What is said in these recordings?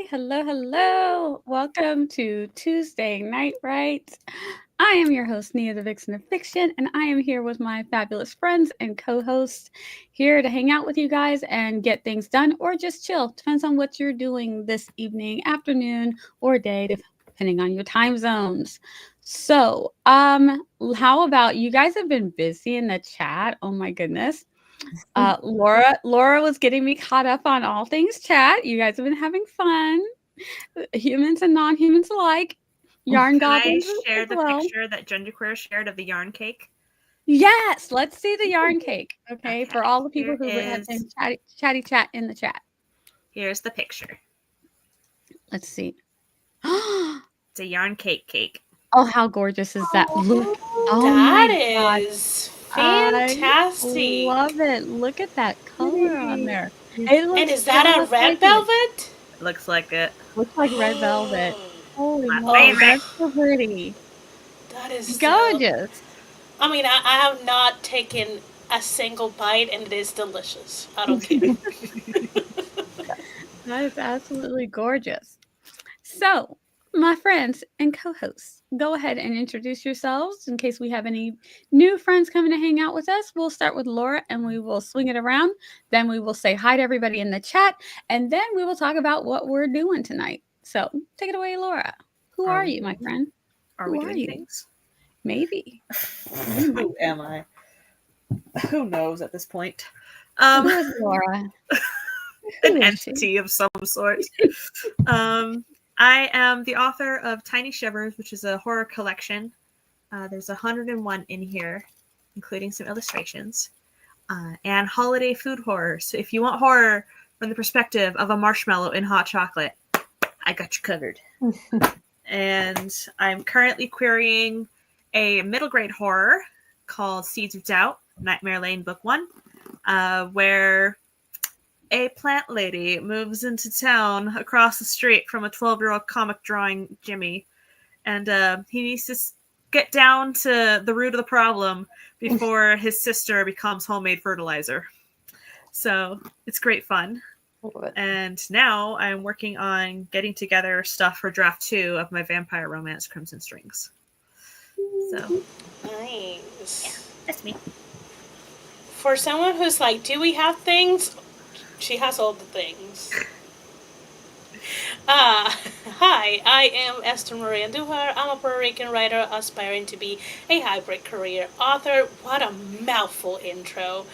Hello, hello. Welcome to Tuesday Night Right. I am your host, Nia the Vixen of Fiction, and I am here with my fabulous friends and co hosts here to hang out with you guys and get things done or just chill. Depends on what you're doing this evening, afternoon, or day, depending on your time zones. How about you guys have been busy in the chat? Oh my goodness. Laura was getting me caught up on all things chat. You guys have been having fun, humans and non-humans alike. Yarn Can I goblins share as the well. picture that Genderqueer shared of the yarn cake? Yes, let's see the yarn cake. Okay, for all the people Here who have is been chatty chat in the chat. here's the picture. Let's see. It's a yarn cake. Oh, how gorgeous is that? Look. Oh my That god. is I fantastic. love it. Look at that color on Pretty. there. It And looks is that a just red like it. velvet? It looks like it. Looks like red velvet. Holy My moly, favorite. that's so pretty. That is still. Gorgeous. I mean, I have not taken a single bite, and it is delicious. I don't care. That is absolutely gorgeous. So, my friends and co hosts, go ahead and introduce yourselves in case we have any new friends coming to hang out with us. We'll start with Laura and we will swing it around. Then we will say hi to everybody in the chat. And then we will talk about what we're doing tonight. So, take it away, Laura. Who are you, my friend? Are we doing things? Maybe. Who am I? Who knows at this point? Who is Laura? An entity of some sort. I am the author of Tiny Shivers, which is a horror collection. There's 101 in here, including some illustrations. And holiday food horror. So if you want horror from the perspective of a marshmallow in hot chocolate, I got you covered. And I'm currently querying a middle grade horror called Seeds of Doubt, Nightmare Lane Book 1, where a plant lady moves into town across the street from a 12-year-old comic drawing Jimmy. And he needs to get down to the root of the problem before his sister becomes homemade fertilizer. So it's great fun. And now I'm working on getting together stuff for draft 2 of my vampire romance, Crimson Strings. So Nice. Yeah, that's me. For someone who's like, do we have things? She has all the things. Hi, I am Esther Maria Duhar. I'm a Puerto Rican writer aspiring to be a hybrid career author. What a mouthful intro.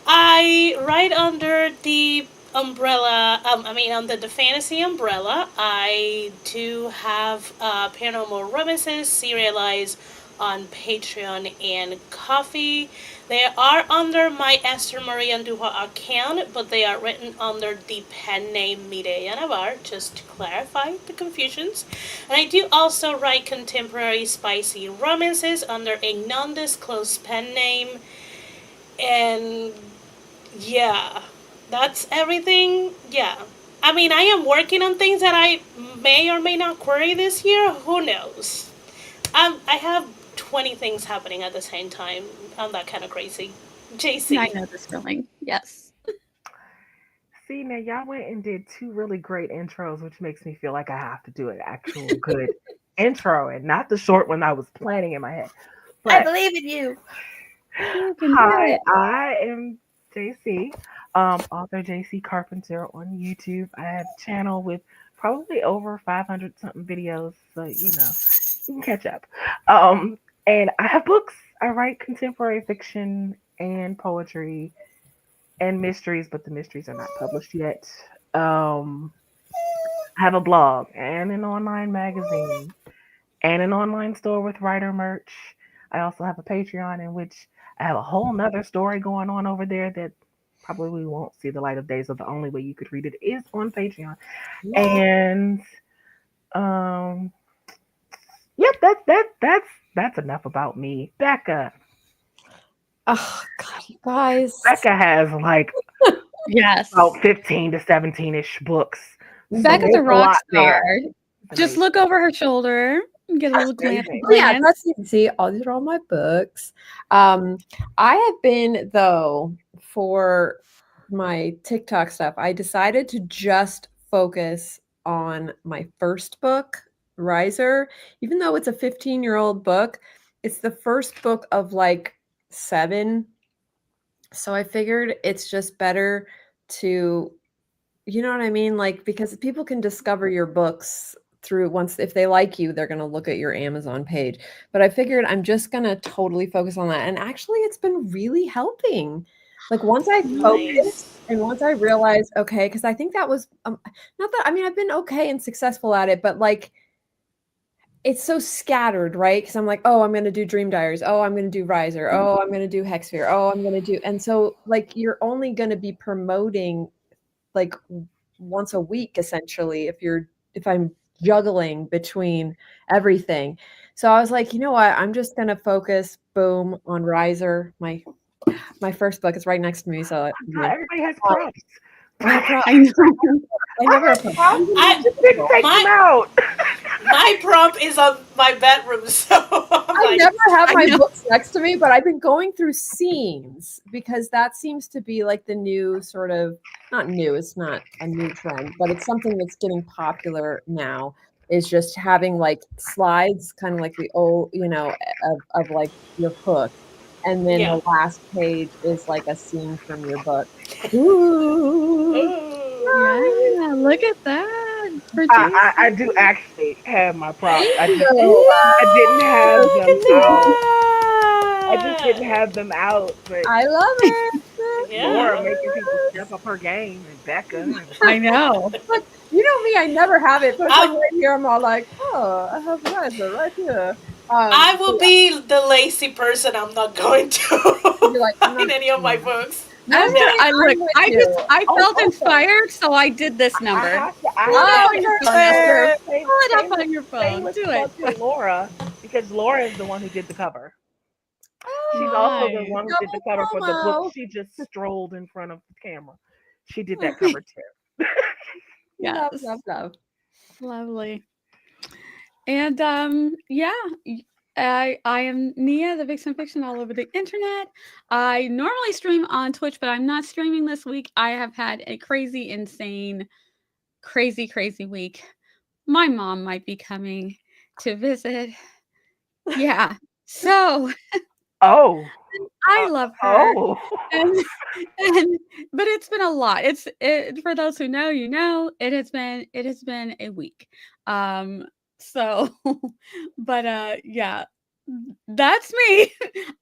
I write under the umbrella, under the fantasy umbrella. I do have Paranormal Romances serialized on Patreon and Ko-fi. They are under my Esther Maria Anduja account, but they are written under the pen name Mireya Navar, just to clarify the confusions. And I do also write contemporary spicy romances under a non-disclosed pen name. And yeah, that's everything. Yeah. I mean, I am working on things that I may or may not query this year. Who knows? I have 20 things happening at the same time. I'm that kind of crazy. JC. I know this feeling. Yes. See, now y'all went and did 2 really great intros, which makes me feel like I have to do an actual good intro and not the short one I was planning in my head. But, I believe in you. You can do hi, it. I am JC, author JC Carpenter on YouTube. I have a channel with probably over 500 something videos, so you can catch up. And I have books. I write contemporary fiction and poetry and mysteries, but the mysteries are not published yet. I have a blog and an online magazine and an online store with writer merch. I also have a Patreon in which I have a whole nother story going on over there that probably won't see the light of day. So the only way you could read it is on Patreon. And yep, that's enough about me. Becca. Oh God, you guys. Becca has like Yes. about 15 to 17-ish books. Becca's a there's rock lot star. there. Just look over her shoulder and get a little glance. amazing. Yeah, that's you can see. All these are all my books. I have been though for my TikTok stuff, I decided to just focus on my first book, Riser. Even though it's a 15-year-old book, it's the first book of like 7. So I figured it's just better to, you know what I mean? Like, because people can discover your books through once, if they like you, they're going to look at your Amazon page. But I figured I'm just going to totally focus on that. And actually, it's been really helping. Like, once I focused Nice. and once I realized, okay, because I think that was not that, I mean, I've been okay and successful at it, but like, it's so scattered, right? Because I'm like, oh, I'm going to do Dream Diaries. Oh, I'm going to do Riser. Oh, I'm going to do Hexsphere. Oh, I'm going to do. And so, like, you're only going to be promoting like once a week, essentially, if I'm juggling between everything. So I was like, you know what? I'm just going to focus, boom, on Riser. My first book is right next to me. So, Not everybody has prompts. I know. I never have prompts. I- Just didn't take My- them out. My prompt is on my bedroom, so I'm I like, never have I my know. books next to me, but I've been going through scenes because that seems to be like the new sort of, not new, it's not a new trend, but it's something that's getting popular now, is just having like slides, kind of like the old, of like your book. And then yeah. the last page is like a scene from your book. Ooh. Ooh. Yeah, look at that. For I do Jason. actually have my prompts. I just Ew. I didn't have Look them at out. I just that. didn't have them out. But I love it. Yeah. Laura making people step up her game, and Becca. And I know. Look, you know me, I never have it, but it's like I, right here, I'm all like, oh, I have Riser right here. I So will be the lazy person. I'm not going to you're like, I'm not find any of my doing it. books. Okay, Yeah. I look. I'm with you. I oh, felt also, inspired, so I did this I number. have to. I Pull it have up Oh, to. on your you're phone, Esther. good. Same, Pull it up same, on your same phone. with Do plug it. to Laura because Laura is the one who did the cover. She's also the Nice. one who did the Double cover for the book. promo. She just strolled in front of the camera. She did that cover too. Love, Yes. love, love. Lovely. And yeah, I am Nia, the Vixen Fiction, all over the internet. I normally stream on Twitch, but I'm not streaming this week. I have had a crazy, insane, crazy week. My mom might be coming to visit. Yeah. So Oh, I love her. oh. And, and but it's been a lot. For those who know, you know, it has been a week. So but yeah, that's me.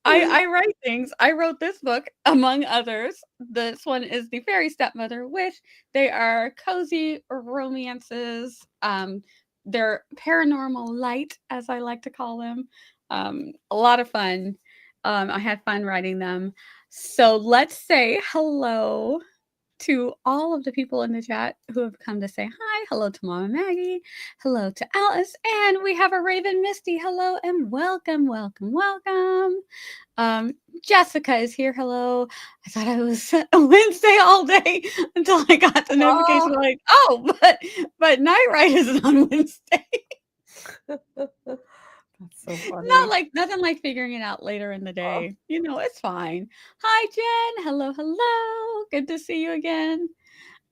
I write things. I wrote this book among others. This one is The Fairy Stepmother, which they are cozy romances. They're paranormal light, as I like to call them. A lot of fun. I had fun writing them. So let's say hello to all of the people in the chat who have come to say hi. Hello to Mama Maggie. Hello to Alice. And we have a Raven Misty. Hello and welcome. Jessica is here. Hello. I thought I was Wednesday all day until I got the notification like, oh, but Night Ride is on Wednesday. That's so funny. Nothing like figuring it out later in the day. You know, it's fine. Hi, Jen. Hello. Good to see you again.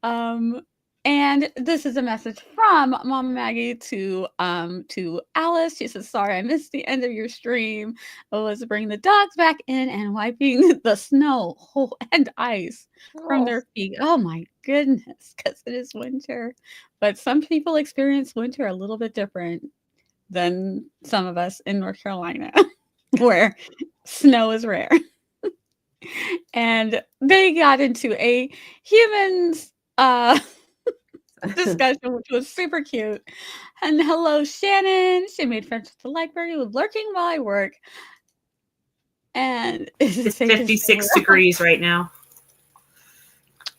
And this is a message from Mama Maggie to Alice. She says, "Sorry, I missed the end of your stream. I was bringing the dogs back in and wiping the snow and ice from their feet. Oh my goodness, because it is winter. But some people experience winter a little bit different than some of us in North Carolina, where snow is rare." And they got into a humans discussion, which was super cute. And hello, Shannon. She made friends with the library with lurking while I work. And It's 56 degrees right now.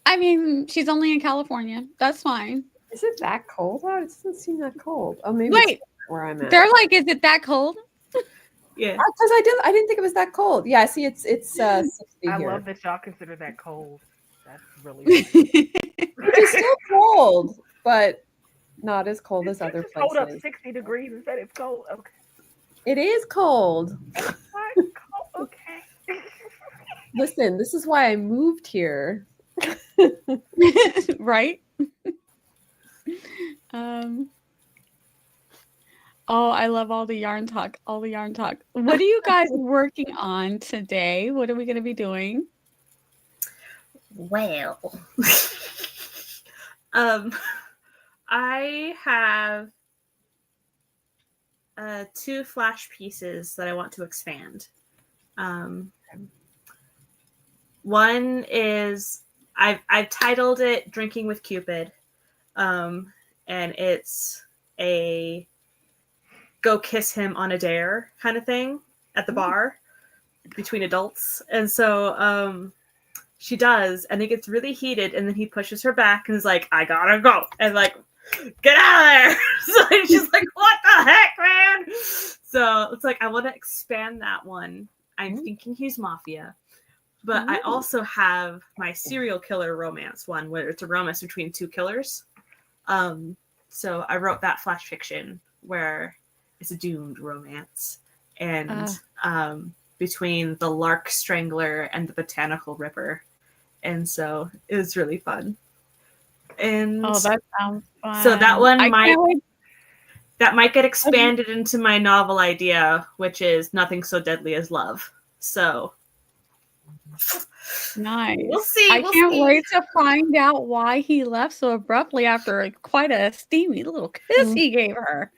I mean, she's only in California. That's fine. Is it that cold out? It doesn't seem that cold. Oh, maybe Wait, it's where I'm at. they're like, is it that cold? Yeah. Because I didn't think it was that cold. Yeah, I see it's 60 I here. love that y'all consider that cold. That's really Which is still cold, but not as cold as other just hold up places. 60 degrees and said it's cold. Okay. It is cold. What? Cold? Okay. Listen, this is why I moved here. Right? Um, oh, I love all the yarn talk. All the yarn talk. What are you guys working on today? What are we going to be doing? Well, um, I have two flash pieces that I want to expand. Um, one is I've titled it "Drinking with Cupid," and it's a go kiss him on a dare kind of thing at the bar between adults, and so she does, and it gets really heated, and then he pushes her back and is like, "I gotta go," and like, "Get out of there!" So she's like, "What the heck, man?" So it's like I want to expand that one. I'm thinking he's mafia, but I also have my serial killer romance one where it's a romance between two killers. So I wrote that flash fiction where it's a doomed romance, and between the Lark Strangler and the Botanical Ripper, and so it was really fun. And Oh, that sounds fun. so that one I might can't wait. get expanded into my novel idea, which is Nothing So Deadly as Love. So Nice. we'll see. I can't wait to find out why he left so abruptly after quite a steamy little kiss he gave her.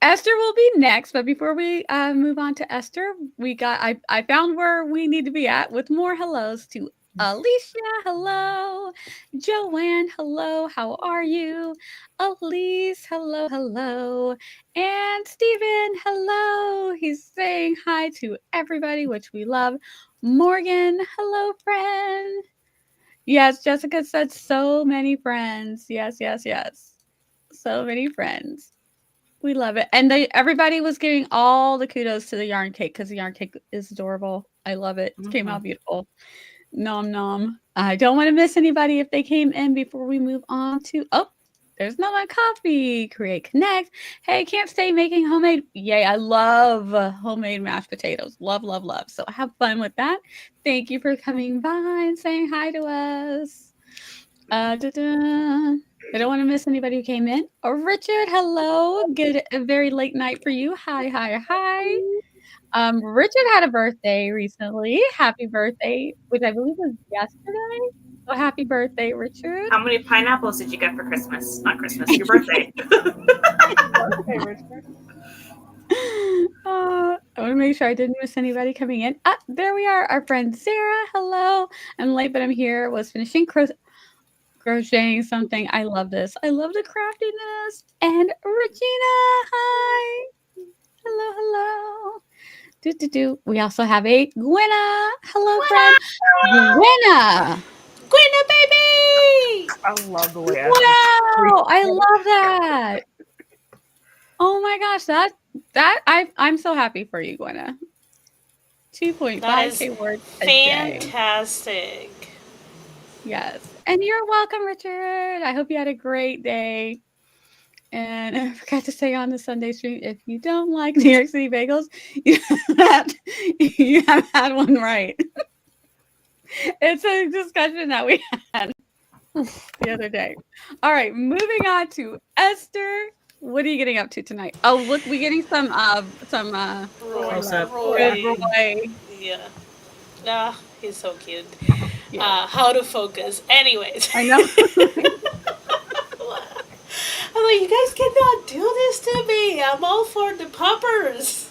Esther will be next, but before we move on to Esther, I found where we need to be at with more hellos to Alicia, hello. Joanne, hello. How are you? Elise, hello, hello. And Stephen, hello. He's saying hi to everybody, which we love. Morgan, hello, friend. Yes, Jessica said so many friends. Yes, yes, yes. So many friends. We love it. And everybody was giving all the kudos to the yarn cake because the yarn cake is adorable. I love it. It came out beautiful. Nom nom. I don't want to miss anybody if they came in before we move on to there's no one coffee. Create Connect. Hey, can't stay making homemade. Yay, I love homemade mashed potatoes. Love, love, love. So have fun with that. Thank you for coming by and saying hi to us. I don't want to miss anybody who came in. Oh, Richard, hello. Good, a very late night for you. Hi, hi, hi. Richard had a birthday recently. Happy birthday, which I believe was yesterday. So happy birthday, Richard. How many pineapples did you get for Christmas? Not Christmas, your birthday. Birthday, Richard. I want to make sure I didn't miss anybody coming in. There we are. Our friend Sarah. Hello. I'm late, but I'm here. Was finishing crocheting something. I love this. I love the craftiness. And Regina, hi. Hello, hello. We also have a Gwenna. Hello, friend. Gwenna. Gwenna, baby! I love the way Wow, I love that. Oh my gosh, I'm so happy for you, Gwenna. 2.5K words a day. Fantastic. Yes. And you're welcome, Richard. I hope you had a great day. And I forgot to say on the Sunday stream, if you don't like New York City bagels, you have had one right. It's a discussion that we had the other day. All right, moving on to Esther. What are you getting up to tonight? Oh, look, we're getting some Roy. Yeah. Ah, he's so cute. Yeah. How to focus. Anyways. I know. I'm like, you guys cannot do this to me. I'm all for the puppers.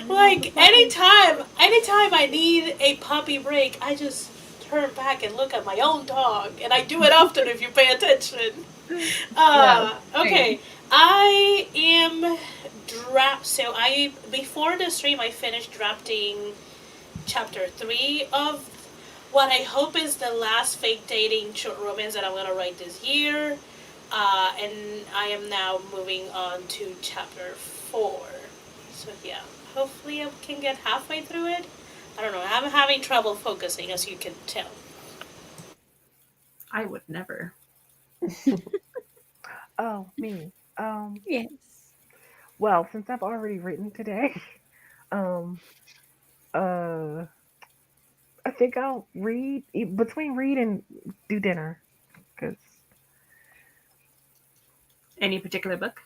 Like anytime I need a puppy break, I just turn back and look at my own dog, and I do it often if you pay attention. Okay, I am so before the stream I finished drafting chapter 3 of what I hope is the last fake dating short romance that I'm gonna write this year. And I am now moving on to chapter 4. So yeah, hopefully I can get halfway through it. I don't know, I'm having trouble focusing, as you can tell. I would never. Oh, me. Yes. Well, since I've already written today, I I think I'll read between read and do dinner. Cause Any particular book?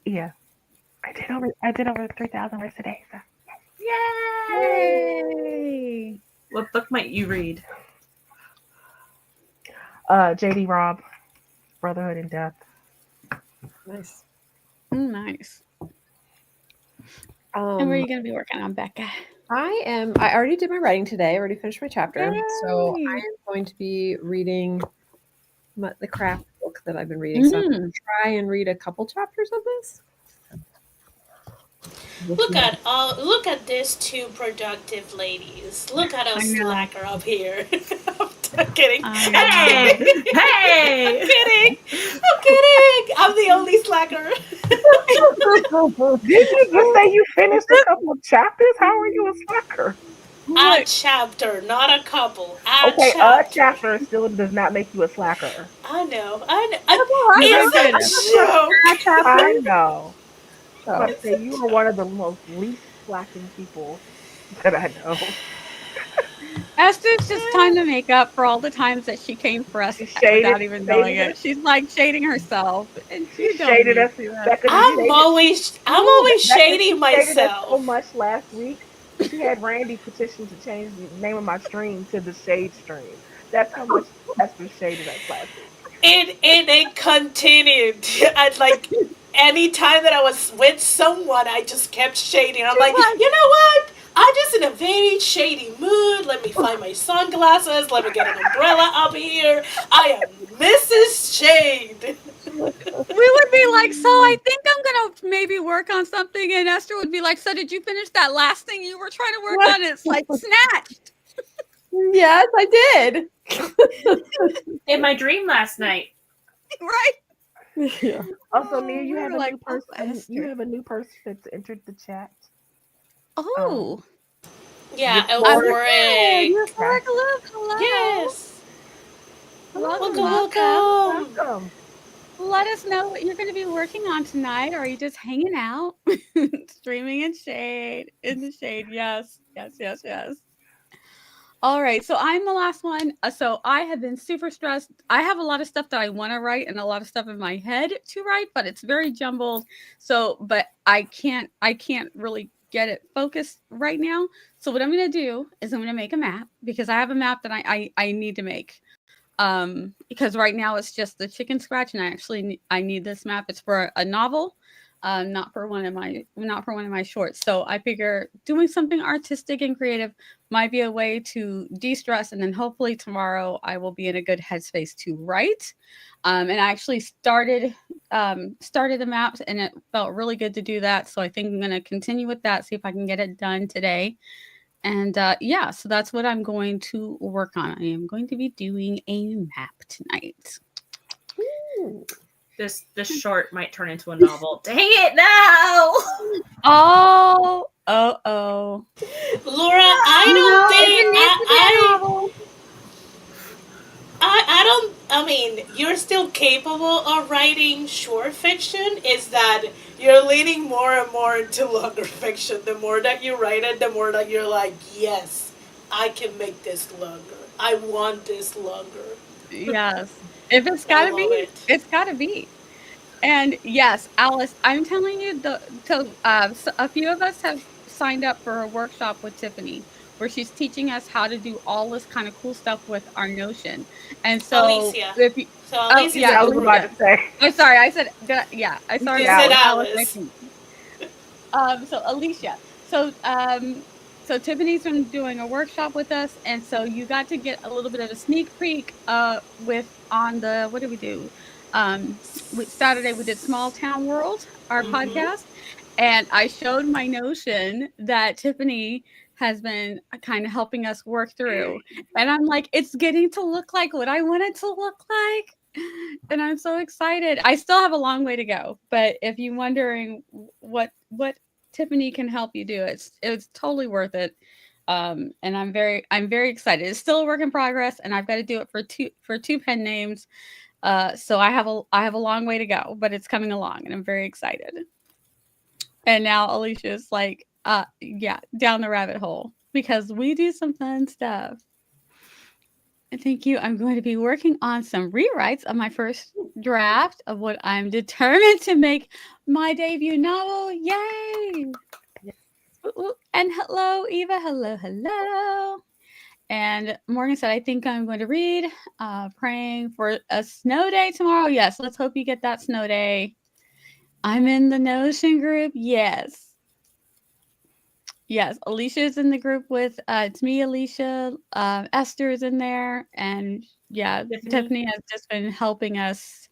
yeah, I did over 3,000 words today. So Yay! Yay! What book might you read? J.D. Robb, Brotherhood and Death. Nice. Nice. And what are you going to be working on, Becca? I already did my writing today. I already finished my chapter. So I Yay! am going to be reading the craft book that I've been reading. So I'm going to try and read a couple chapters of this. Look at these two productive ladies. Look at us I know. slacker up here. I'm kidding. I Hey! Hey! I'm kidding. I'm kidding. I'm the only slacker. Didn't you just say you finished a couple of chapters? How are you a slacker? A Look, chapter, not a couple. A Okay, chapter. a chapter still does not make you a slacker. I know. You're good. It's a joke. I know. So, But say you are one of the most least slacking people that I know. Esther's just trying to make up for all the times that she came for us She shaded, without even knowing shaded it. She's like shading herself, and She you don't shaded need us. to. Becca, you I'm shaded. always Becca, shading she shaded us so myself. much last week. She had Randy petition to change the name of my stream to the Shade Stream. That's how much Esther shaded us last week. And it continued. I'd like any time that I was with someone, I just kept shading. I'm She's like, like, you know what? I'm just in a very shady mood. Let me find my sunglasses. Let me get an umbrella up here. I am Mrs. Shade. we would be like, so I think I'm gonna maybe work on something, and Esther would be like, so did you finish that last thing you were trying to work on? It's like snatched, yes, I did. In my dream last night. right? Yeah. Also, Oh, Nia, you we have were a like, new oh, person. You Esther. have a new person that's entered the chat. Oh, Yeah, I'm Euphoric. excited. euphoric. You're like, look, hello. Yes. Welcome, Welcome, welcome. welcome. Welcome. Let us know what you're going to be working on tonight, or are you just hanging out, streaming in the shade? Yes, yes, yes, yes. All right, so I'm the last one. So I have been super stressed. I have a lot of stuff that I want to write and a lot of stuff in my head to write, but it's very jumbled. So, but I can't really get it focused right now. So what I'm going to do is I'm going to make a map because I have a map that I need to make. Because right now it's just the chicken scratch, and I need this map. It's for a novel, not for one of my shorts. So I figure doing something artistic and creative might be a way to de-stress, and then hopefully tomorrow I will be in a good headspace to write. And I actually started the maps, and it felt really good to do that. So I think I'm going to continue with that, see if I can get it done today. And yeah, so that's what I'm going to work on. I am going to be doing a map tonight. This short might turn into a novel. Dang it, no! Oh. Laura, I don't think I mean, you're still capable of writing short fiction. Is that you're leaning more and more into longer fiction. The more that you write it, the more that you're like, yes, I can make this longer. I want this longer. Yes. If it's I got to love be, it. it's got to be. And yes, Alice, I'm telling you, a few of us have signed up for a workshop with Tiffany where she's teaching us how to do all this kind of cool stuff with our Notion. And so Alicia. if you, So oh Alicia's yeah, Yeah, I in was the about Alicia. group. to say. I'm sorry, I said I You started said with Alice. I Alice. think. So Alicia. So so Tiffany's been doing a workshop with us, and so you got to get a little bit of a sneak peek with on the what did we do? Saturday we did Small Town World, our Mm-hmm. podcast, and I showed my notion that Tiffany has been kind of helping us work through, and I'm like, it's getting to look like what I want it to look like. And I'm so excited. I still have a long way to go, but if you're wondering what Tiffany can help you do, it's totally worth it. And I'm very excited. It's still a work in progress, and I've got to do it for two pen names. So I have a long way to go, but it's coming along, and I'm very excited. And now Alicia's like, yeah, down the rabbit hole. because we do some fun stuff. And thank you. I'm going to be working on some rewrites of my first draft of what I'm determined to make my debut novel. Yay! Yes. Ooh, ooh. And hello, Eva. Hello, hello. And Morgan said, I think I'm going to read, praying for a snow day tomorrow. Yes, let's hope you get that snow day. I'm in the Notion group. Yes. Yes, Alicia's in the group with it's me, Alicia, Esther is in there, and yeah, Tiffany has just been helping us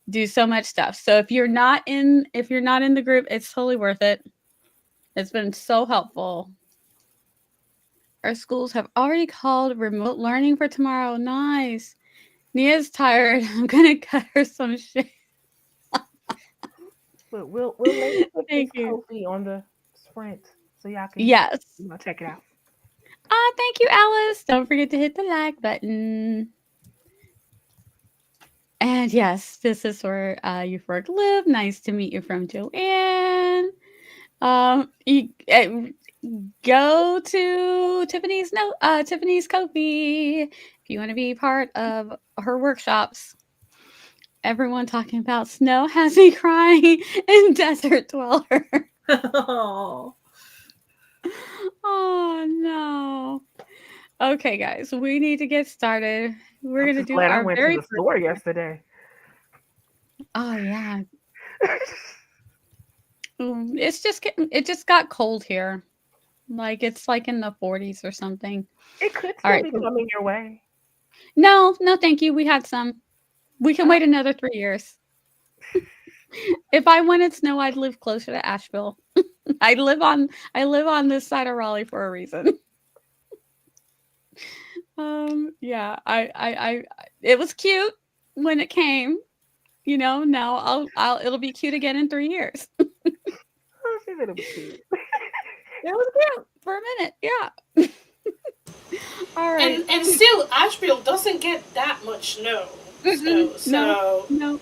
do so much stuff. So if you're not in the group, it's totally worth it. It's been so helpful. Our schools have already called remote learning for tomorrow. Nice. Nia's tired. I'm gonna cut her some shit. But we'll link to Thank this you. Kofi on the sprint so y'all can Yes. check it out. Thank you, Alice. Don't forget to hit the like button. And yes, this is for Euphoric Live. Nice to meet you from Joanne. Go to Tiffany's Kofi if you want to be part of her workshops. Everyone talking about snow has me crying in Desert Dweller. Oh. Oh no. Okay, guys, we need to get started. We're I'm gonna just do glad I our went to very the first. store yesterday. Oh yeah, it just got cold here. Like it's like in the 40s or something. It could All still right. be coming your way. No, no, thank you. We had some. We can wait another 3 years. If I wanted snow, I'd live closer to Asheville. I live on this side of Raleigh for a reason. Yeah, it was cute when it came. You know, now it'll be cute again in 3 years. Oh, she said it was cute. It was cute for a minute. Yeah. All right. And still, Asheville doesn't get that much snow. Mm-mm, no, So no.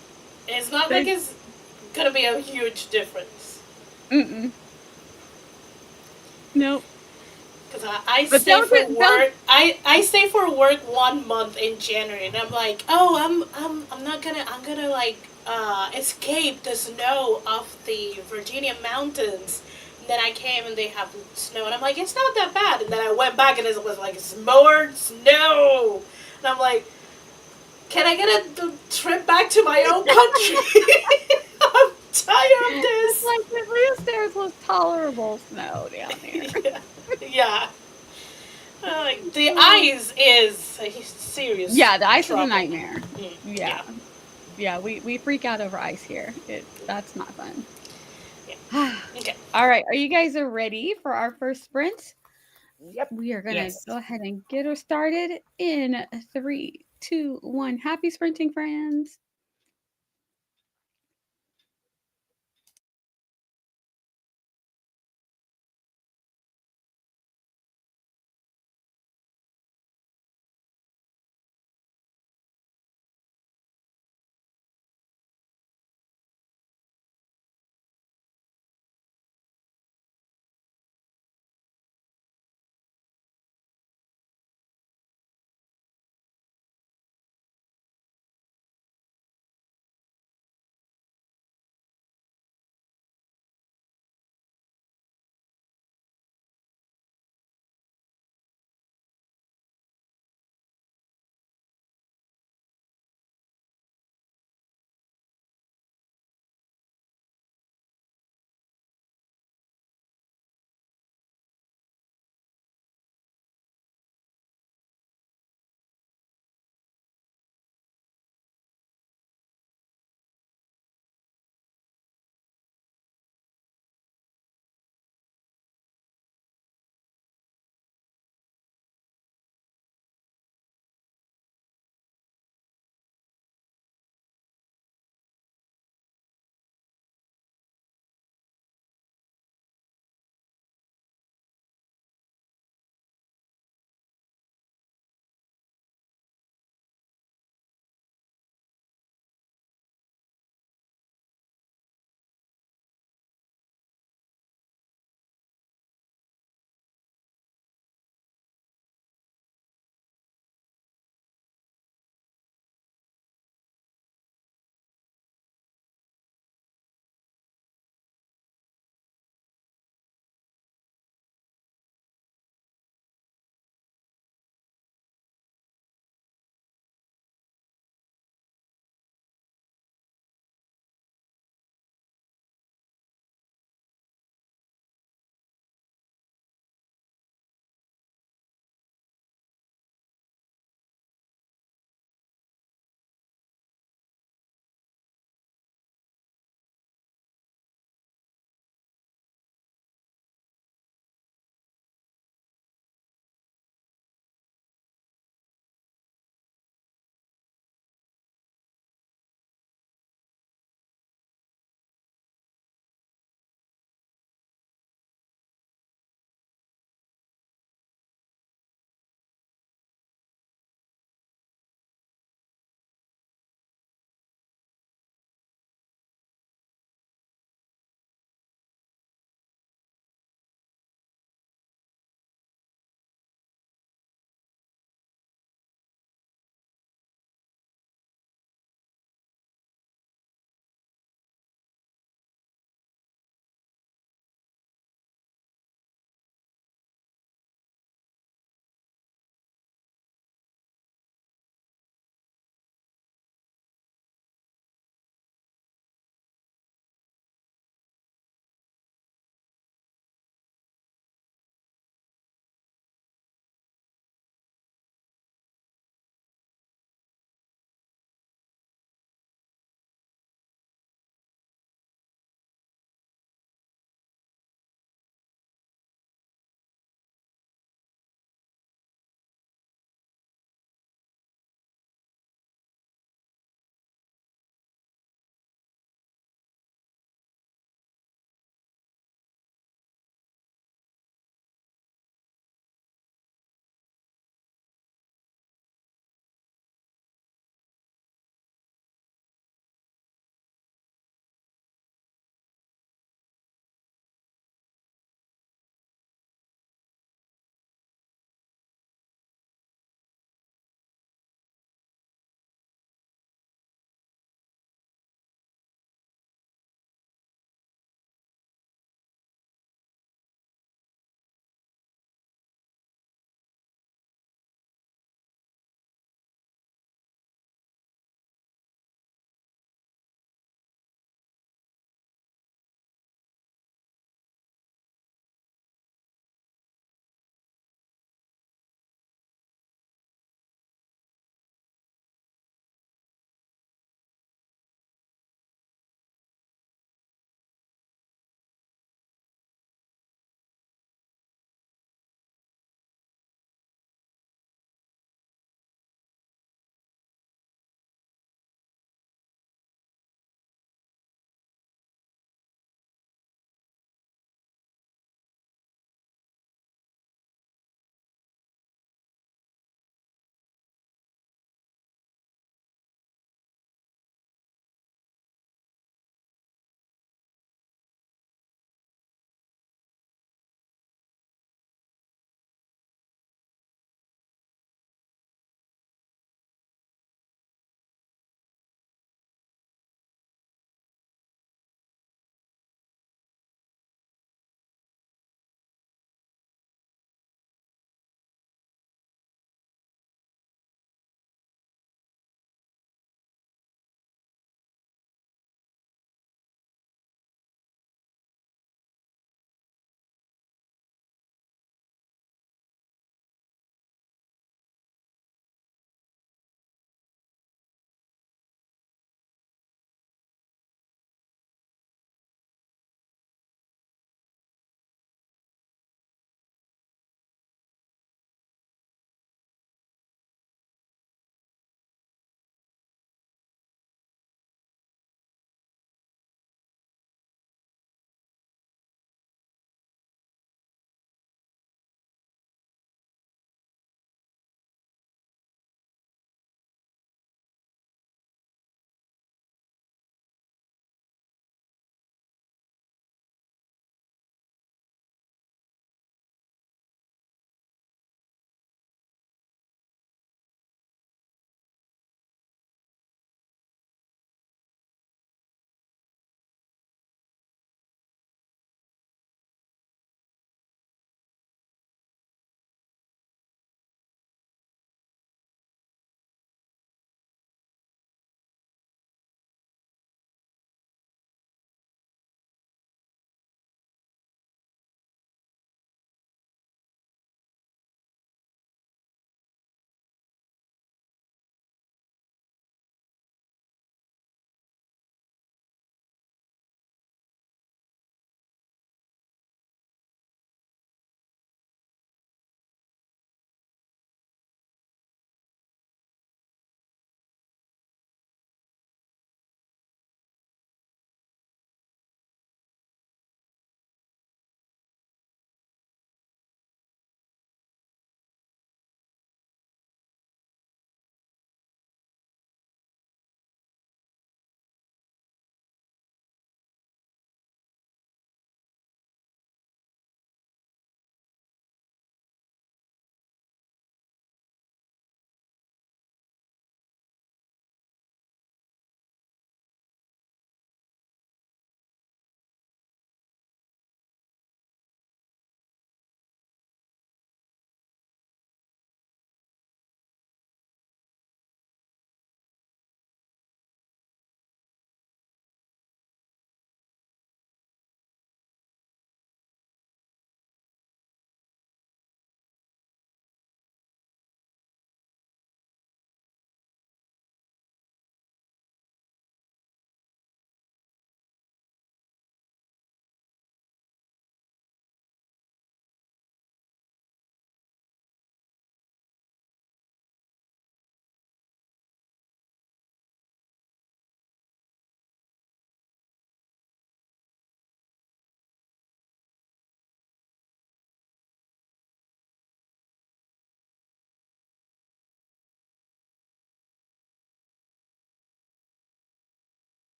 it's not like They, it's gonna be a huge difference. mm-mm, no. Cause I But stay for work. I stay for work 1 month in January, and I'm like, oh, I'm not gonna I'm gonna like escape the snow of the Virginia mountains. And then I came and they have snow, and I'm like, it's not that bad. And then I went back and it was like it's more snow, and I'm like, can I get a trip back to my own country? I'm tired of It's this. like at least there's was tolerable snow down there. Yeah. Yeah. The Oh. ice is a serious Yeah, the ice is a trouble. nightmare. Yeah. Yeah. Yeah, we freak out over ice here. That's not fun. Yeah. Okay. All right, are you guys ready for our first sprint? Yep. We are gonna Yes. go ahead and get her started in 3, 2, 1. Happy sprinting, friends!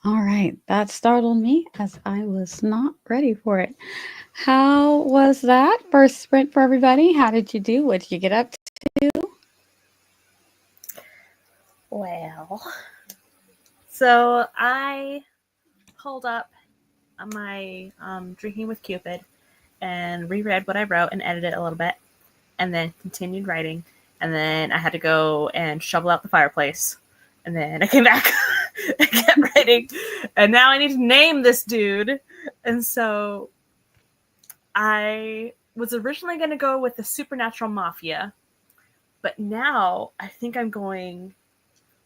All right, that startled me as I was not ready for it. How was that first sprint for everybody? How did you do? What did you get up to? Well, so I pulled up my Drinking with Cupid and reread what I wrote and edited it a little bit, and then continued writing. And then I had to go and shovel out the fireplace. And then I came back and kept writing. And now I need to name this dude. And so I was originally going to go with the Supernatural Mafia, but now I think I'm going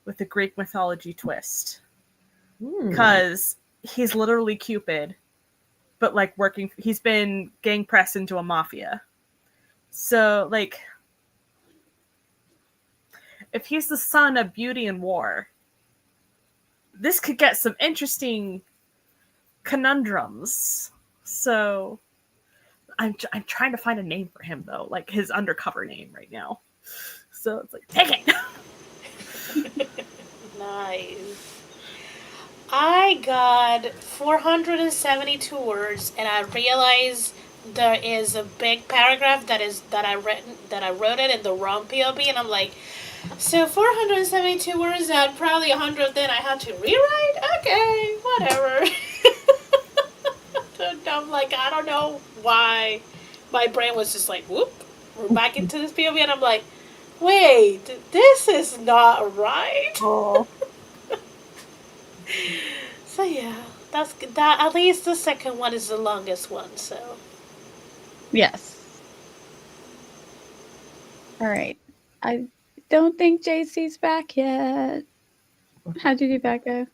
with the Greek mythology twist. Because he's literally Cupid, but like he's been gang pressed into a mafia. So, like, if he's the son of beauty and war, this could get some interesting conundrums. So, I'm trying to find a name for him, though, like his undercover name right now. So, it's like, take it! Nice. I got 472 words, and I realized there is a big paragraph that I wrote it in the wrong POV, and I'm like, so 472 words out, probably 100. Then I had to rewrite. Okay, whatever. And I'm like, I don't know why. My brain was just like, whoop, we're back into this POV, and I'm like, wait, this is not right. Oh, So yeah, that's that. At least the second one is the longest one. So Yes. All right. I don't think JC's back yet. How'd you do, Becca?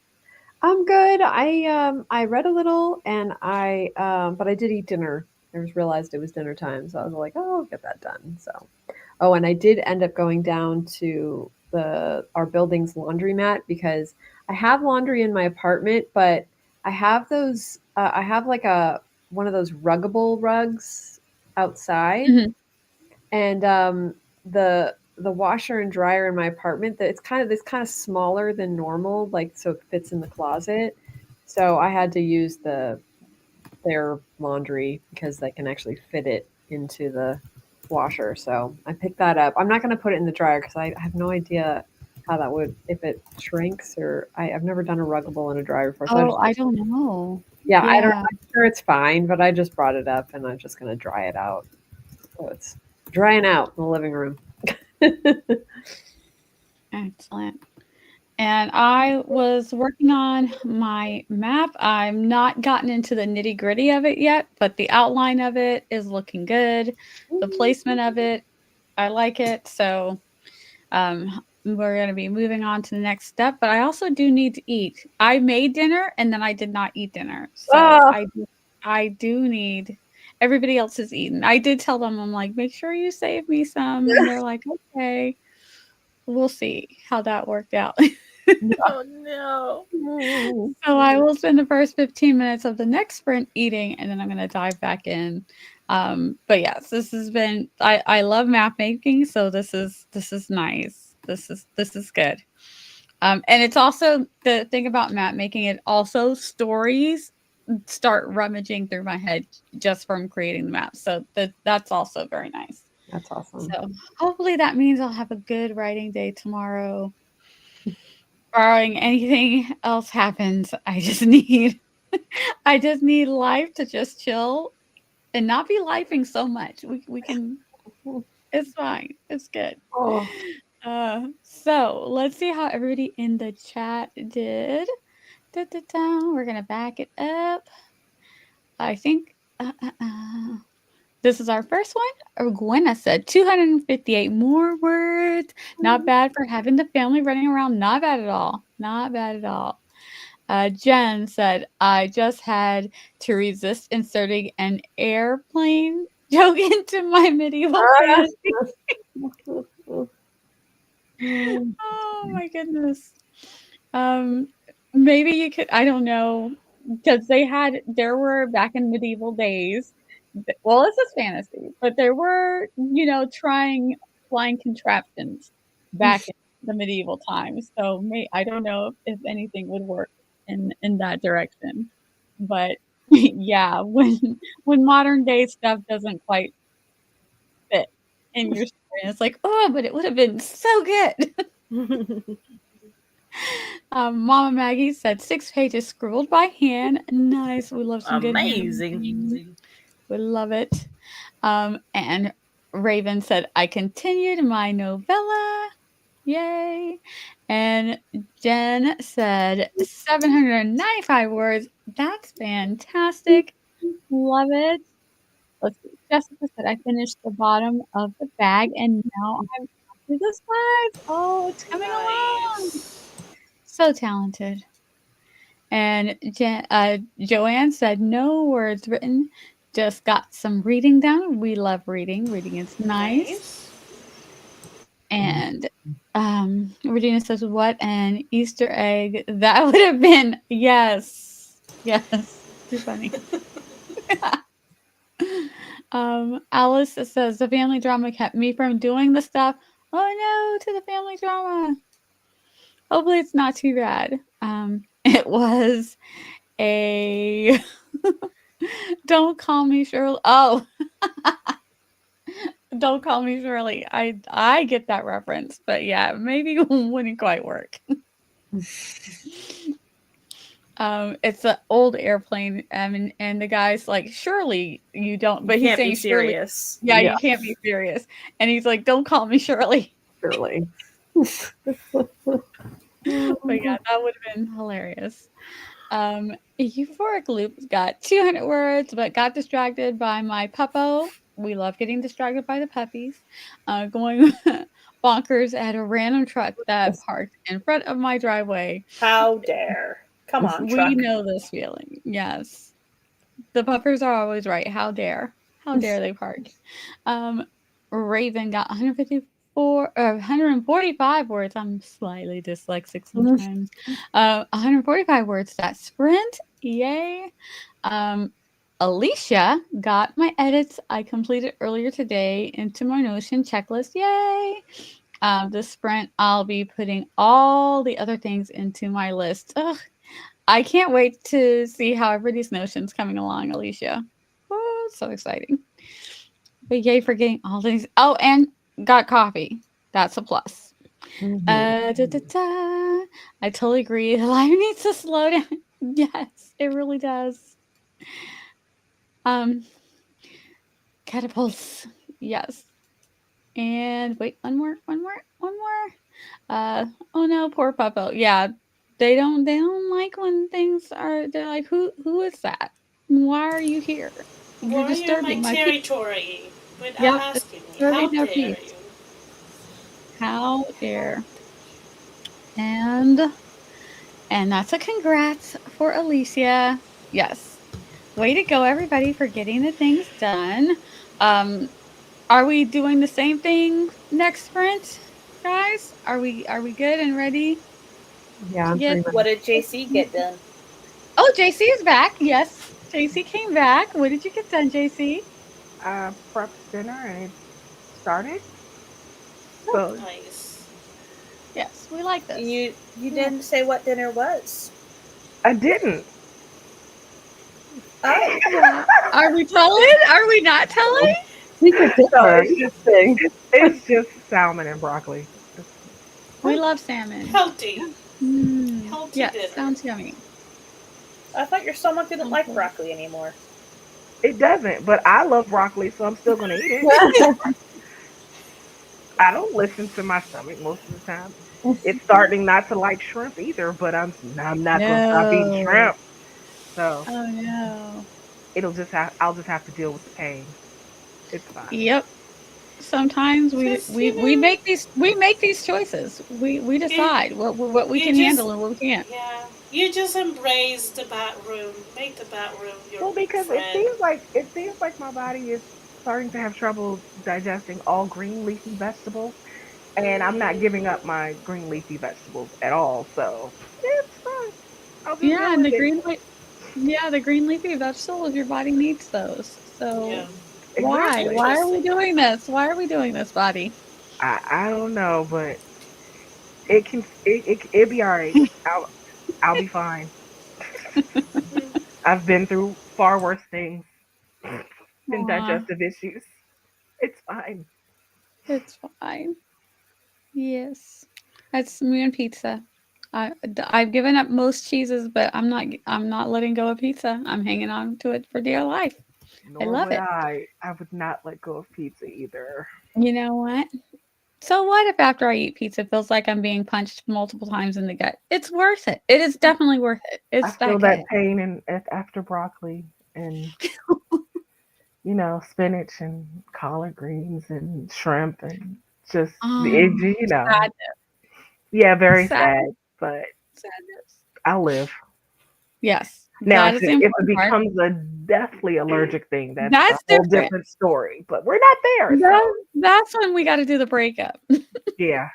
I'm good. I read a little and but I did eat dinner. I just realized it was dinner time, so I was like, oh, I'll get that done. So, oh, and I did end up going down to our building's laundromat because I have laundry in my apartment, but I have those. I have like one of those ruggable rugs outside, Mhm. and the washer and dryer in my apartment that it's kind of smaller than normal, like so it fits in the closet. So I had to use their laundry because they can actually fit it into the washer. So I picked that up. I'm not going to put it in the dryer because I have no idea how that would, if it shrinks, or I've never done a ruggable in a dryer before. So Oh, I don't know. yeah, I don't. Yeah. I'm sure it's fine, but I just brought it up and I'm just going to dry it out. So it's drying out in the living room. Excellent. And I was working on my map. I'm not gotten into the nitty gritty of it yet, but the outline of it is looking good. The placement of it, I like it. So we're going to be moving on to the next step. But I also do need to eat. I made dinner and then I did not eat dinner. So Oh, I do need. Everybody else is eating. I did tell them, I'm like, make sure you save me some. And they're like, okay, we'll see how that worked out. Oh no. So I will spend the first 15 minutes of the next sprint eating, and then I'm going to dive back in. But yes, this has been. I love map making, so this is nice. This is good. And it's also the thing about map making. It also stories start rummaging through my head just from creating the map. So that's also very nice. that's awesome. So hopefully that means I'll have a good writing day tomorrow. Barring anything else happens, I just need life to just chill and not be lifing so much. We can it's fine. It's good. Oh, So let's see how everybody in the chat did. We're gonna back it up. I think this is our first one. Gwenna said 258 more words. Not bad for having the family running around. Not bad at all. Not bad at all. Jen said, I just had to resist inserting an airplane joke into my medieval fantasy. Oh my goodness. Um, maybe you could, I don't know, because there were back in medieval days, well, this is fantasy, but there were, trying flying contraptions back in the medieval times. So I don't know if anything would work in that direction. But yeah, when modern day stuff doesn't quite fit in your story, it's like, oh, but it would have been so good. Mama Maggie said 6 pages scribbled by hand. Nice. We love some good Amazing. handwriting. We love it. And Raven said, I continued my novella. Yay. And Jen said 795 words. That's fantastic. Love it. Let's see. Jessica said, I finished the bottom of the bag and now I'm to the sides. Oh, it's coming along. Nice. So talented. And Joanne said, no words written, just got some reading done. We love reading. Reading is nice. And Regina says, what an Easter egg that would have been. Yes. Yes. Too funny. Alice says, the family drama kept me from doing the stuff. Oh no, to the family drama. Hopefully it's not too bad. It was a don't call me Shirley. Oh, don't call me Shirley. I get that reference, but yeah, maybe it wouldn't quite work. It's an old airplane, and the guy's like, surely you don't, but he's saying serious. Shirley. Yeah, Yeah. you can't be serious. And he's like, don't call me Shirley. Surely. But yeah, that would have been hilarious. Euphoric Loop got 200 words, but got distracted by my puppo. We love getting distracted by the puppies. Going bonkers at a random truck that parked in front of my driveway. How dare. Come on, We truck. know this feeling. Yes. The puppers are always right. How dare. How dare they park. Raven got 145 words. I'm slightly dyslexic sometimes. 145 words. That sprint. Yay. Alicia got my edits I completed earlier today into my Notion checklist. Yay. The sprint, I'll be putting all the other things into my list. Ugh. I can't wait to see how everybody's Notion's coming along, Alicia. Oh, so exciting. But yay for getting all these. Oh, and got coffee. That's a plus. I totally agree. Life needs to slow down. Yes, it really does. Catapults. Yes. And wait, one more. Oh no, poor Puppo. Yeah, they don't like when things are. They're like, who is that? Why are you here? You're Why are you in disturbing my my peace. territory without Yep, asking me? disturbing How their dare peace. you? How dare? And that's a congrats for Alicia. Yes. Way to go, everybody, for getting the things done. Are we doing the same thing next sprint, guys? Are we good and ready Yeah, to get? pretty much. What did JC get done? Oh, JC is back. Yes, JC came back. What did you get done, JC? Prepped dinner and it started. So Nice. Yes, we like this. You didn't say what dinner was. I didn't. Oh, Yeah. Are we telling? Are we not telling? Secret So dinner. it's just Thing. it's just salmon and broccoli. We love salmon. Healthy. Mm, Healthy yes, dinner. sounds yummy. I thought your stomach didn't like Okay. broccoli anymore. It doesn't, but I love broccoli, so I'm still gonna eat it. I don't listen to my stomach most of the time. It's starting not to like shrimp either, but I'm not gonna stop eating No. shrimp. So Oh no. I'll just have to deal with the pain. It's fine. Yep. Sometimes Just, we make these choices. We decide what we you can just- handle and what we can't. Yeah. You just embrace the bathroom. Make the bathroom your Well, because friend. it seems like my body is starting to have trouble digesting all green leafy vegetables, and I'm not giving up my green leafy vegetables at all. So it's fine. I'll just Yeah, deal and with it. the green leafy vegetables, your body needs those. So Yeah. why? Exactly. Why are we doing this? Why are we doing this, body? I don't know, but it'll be all right. I'll be fine. I've been through far worse things than Aw, digestive issues. It's fine. it's fine. Yes. That's me and pizza. I've given up most cheeses, but I'm not letting go of pizza. I'm hanging on to it for dear life. I Nor love would it. I. I would not let go of pizza either. You know what? So what if after I eat pizza it feels like I'm being punched multiple times in the gut? It's worth it. It is definitely worth it. I It's feel that that good. pain after broccoli and spinach and collard greens and shrimp and just Oh, it. sad, Yeah, very sad, sad, but sadness. I'll live. Yes, Now, that is the if it important part. becomes a deathly allergic thing, that's a That's whole different. different story. But we're not there, so That's when we got to do the breakup. yeah.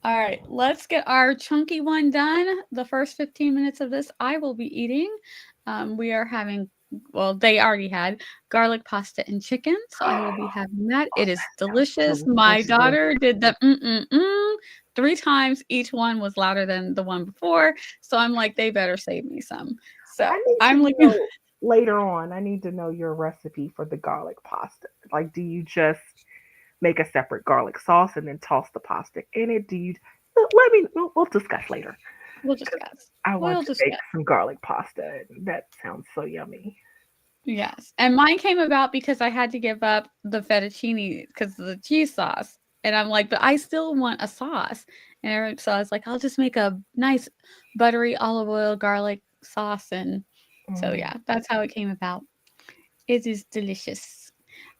All right, let's get our chunky one done. The first 15 minutes of this, I will be eating. We are having, well, they already had garlic pasta and chicken, so I will be having that. Oh, It is that sounds delicious. My delicious. daughter did the three times. Each one was louder than the one before, so I'm like, they better save me some. So I need I'm to looking. know later on. I need to know your recipe for the garlic pasta. Like, do you just make a separate garlic sauce and then toss the pasta in it? Do you? Let me. We'll discuss later. We'll 'Cause discuss. I want We'll to make discuss. some garlic pasta. That sounds so yummy. Yes, and mine came about because I had to give up the fettuccine because of the cheese sauce, and I'm like, "But I still want a sauce." And so I was like, "I'll just make a nice buttery olive oil garlic sauce," and so, Mm. yeah, that's how it came about. It is delicious.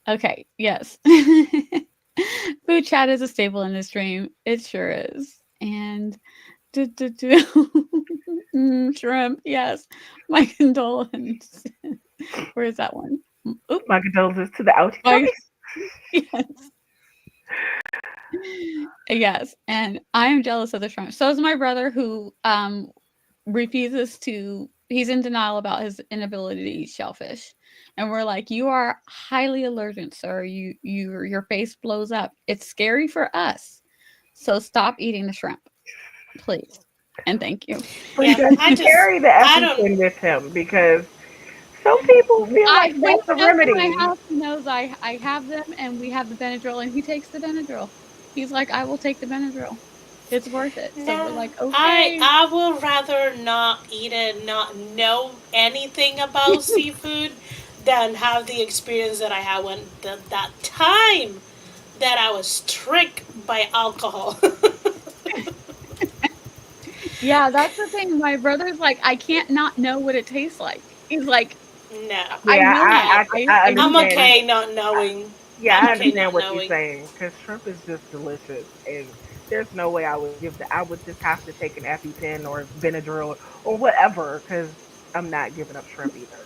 Okay, yes. Food chat is a staple in this stream. It sure is. And do, do, do. Shrimp, yes. My condolence. Where is that one? Oop, My condolences to the outie my puppies. yes. Yes, and I am jealous of the shrimp. So is my brother who refuses to he's in denial about his inability to eat shellfish. And we're like, "You are highly allergic, sir. Your face blows up. It's scary for us. So stop eating the shrimp, please. And thank you." But Yeah, does he carry the I don't. EpiPen with him? Because some people feel I like when that's a he comes to my remedy. house, he knows I have them and we have the Benadryl and he takes the Benadryl. He's like, "I will take the Benadryl. It's worth it." So we're No, like, I "Okay." I would rather not eat it, not know anything about seafood, than have the experience that I had when that time that I was tricked by alcohol. Yeah, that's the thing. My brother's like, "I can't not know what it tastes like." He's like, No, I Yeah, know no. you. I And he's I'm like, understand. okay not knowing. Yeah, I'm I okay understand not what you're knowing. saying because shrimp is just delicious, and there's no way I would give that. I would just have to take an EpiPen or Benadryl or whatever because I'm not giving up shrimp either.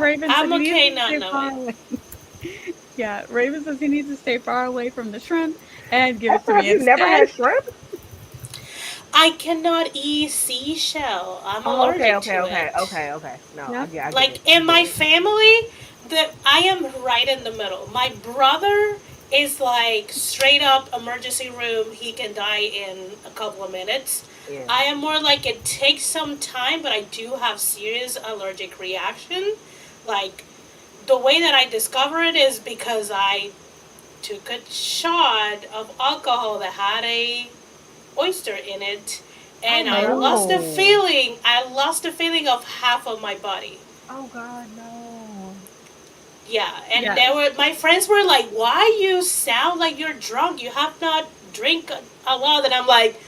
Raven said I'm he needs okay to not stay far knowing. away. Yeah, Raven says he needs to stay far away from the shrimp and give it to Esther, have me you never instead. had shrimp? I cannot eat seashell. I'm Oh, okay, allergic okay, to okay, it. okay, okay. No, Yep. I get Like it. I in get my it. family, that I am right in the middle. My brother is like straight up emergency room. He can die in a couple of minutes. Yeah. I am more like it takes some time, but I do have serious allergic reaction. Like the way that I discover it is because I took a shot of alcohol that had a oyster in it, Oh and no. I lost the feeling of half of my body. Oh God, no. Yeah, and Yes. my friends were like, "Why you sound like you're drunk? You have not drink a lot." And I'm like,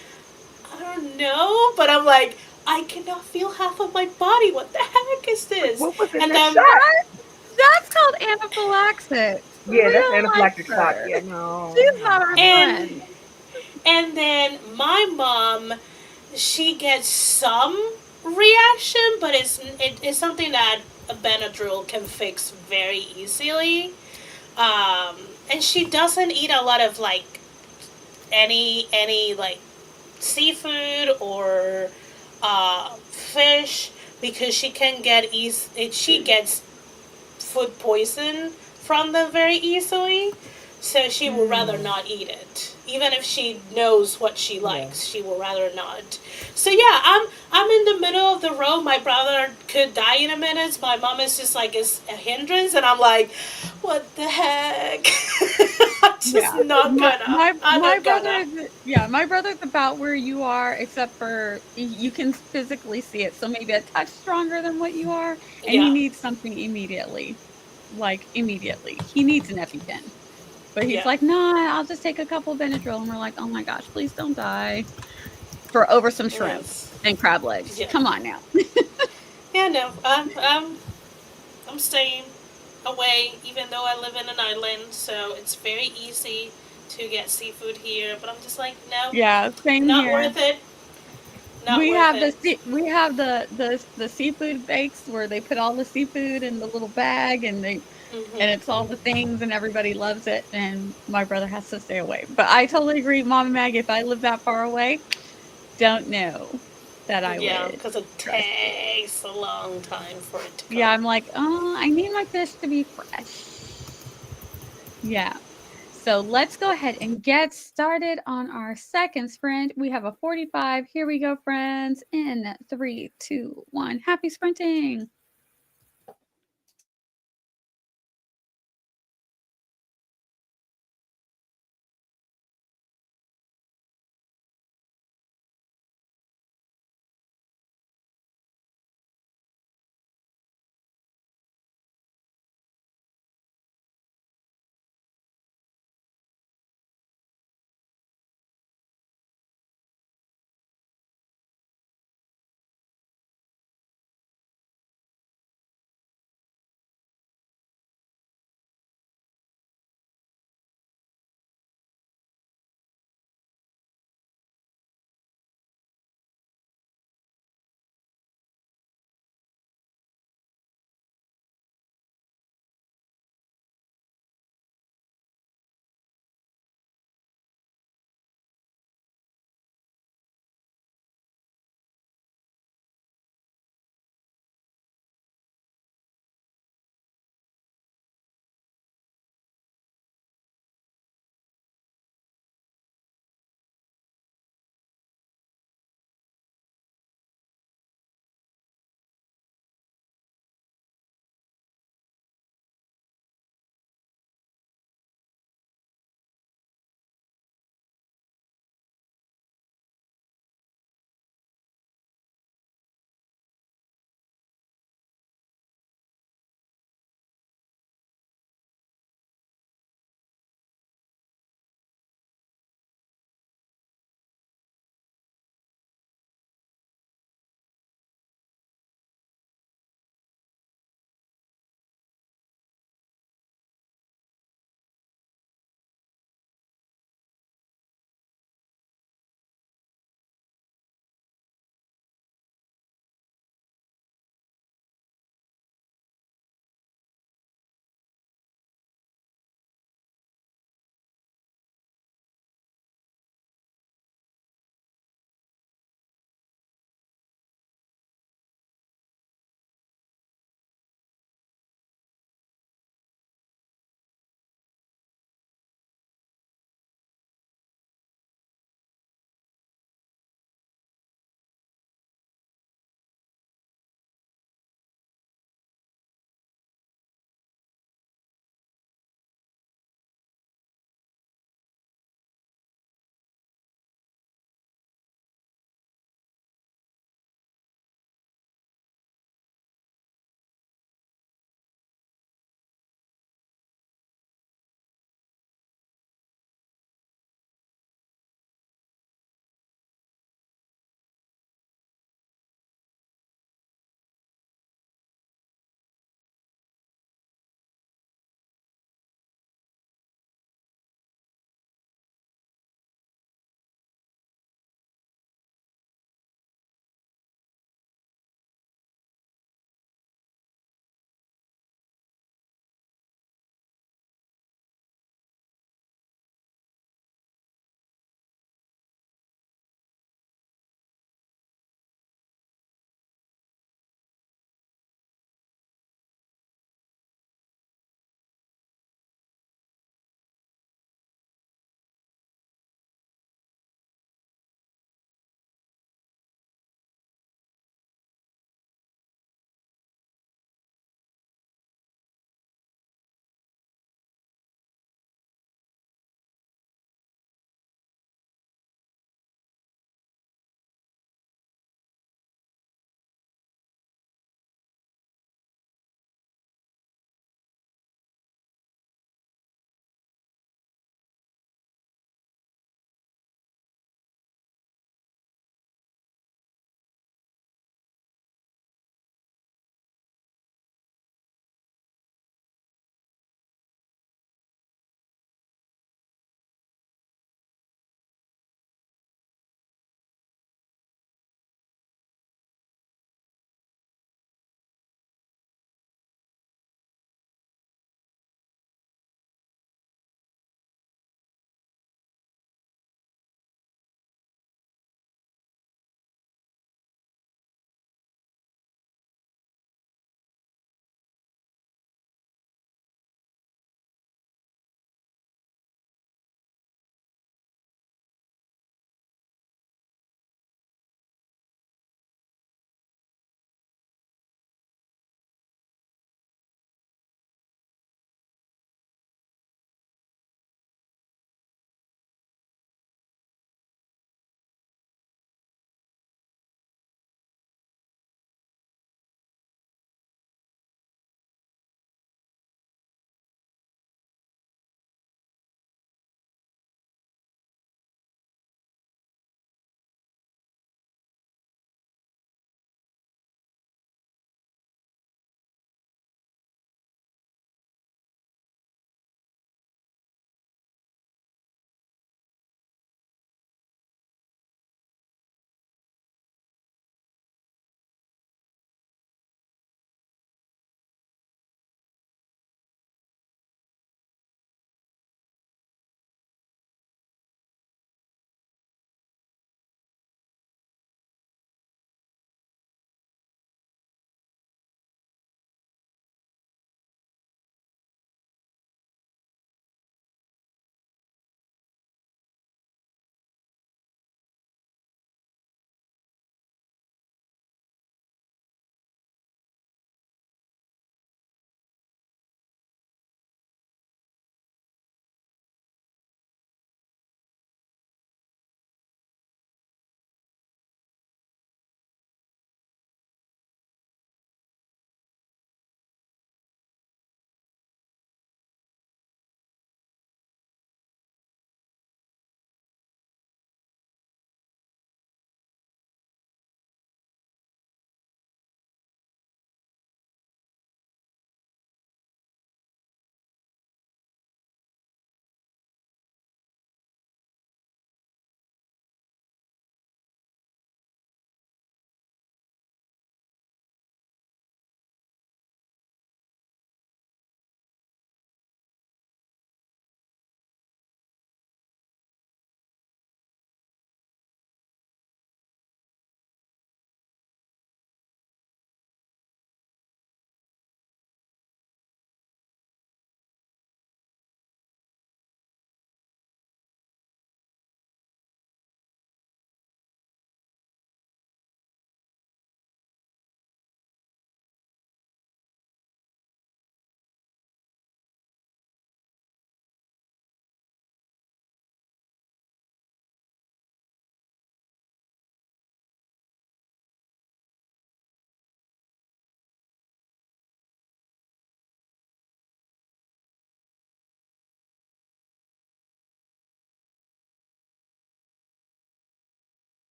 "I don't know," but I'm like, "I cannot feel half of my body. What the heck is Wait, this?" what was in And that then shot? That's called anaphylaxis. Yeah, that's Real life anaphylactic shock. her. Yeah, no, She's no. not our and friend. and then my mom, she gets some reaction, but it's something that a Benadryl can fix very easily. And she doesn't eat a lot of like any like seafood or fish because she gets food poison from them very easily. So she would rather not eat it, even if she knows what she likes. She would rather not. So yeah, I'm in the middle of the road. My brother could die in a minute. My mom is just like is a hindrance, and I'm like, what the heck? I'm just Yeah. not My gonna. my I'm my not brother gonna. is my brother's about where you are, except for you can physically see it. So maybe a touch stronger than what you are, and he Yeah, needs something immediately. Like immediately. He needs an EpiPen. But he's yeah, like, "No, I'll just take a couple of Benadryl." And we're like, "Oh my gosh, please don't die for over some shrimp yes, and crab legs. yeah, Come on now." yeah. No, I'm staying away, even though I live in an island, so it's very easy to get seafood here. But I'm just like, no, Yeah, same not here. worth it. Not worth it. We have the seafood bakes where they put all the seafood in the little bag and it's all the things and everybody loves it and my brother has to stay away. But I totally agree, Mom and Mag, if I lived that far away, don't know that I Yeah, would because it trust it. takes a long time for it to Yeah, come. I'm like, "Oh, I need my fish to be fresh." Yeah. So let's go ahead and get started on our second sprint. We have a 45. Here we go, friends. In 3, 2, 1. Happy sprinting.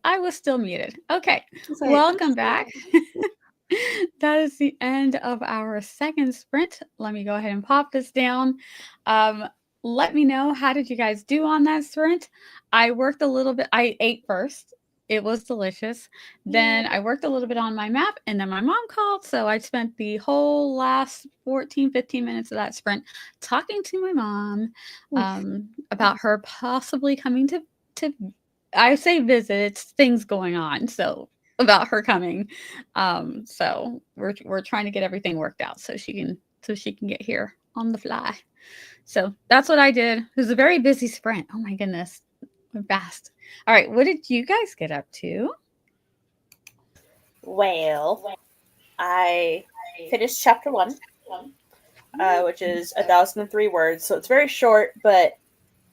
I was still muted. Okay, Say, welcome back. That is the end of our second sprint. Let me go ahead and pop this down. Let me know, how did you guys do on that sprint? I worked a little bit. I ate first. It was delicious. Then I worked a little bit on my map, and then my mom called. So I spent the whole last 14, 15 minutes of that sprint talking to my mom about her possibly coming to I say visit, it's things going on. So about her coming. So we're trying to get everything worked out so she can get here on the fly. So that's what I did. It was a very busy sprint. Oh my goodness. Went fast. All right, what did you guys get up to? Well, I finished chapter 1, which is 1,003 words. So it's very short, but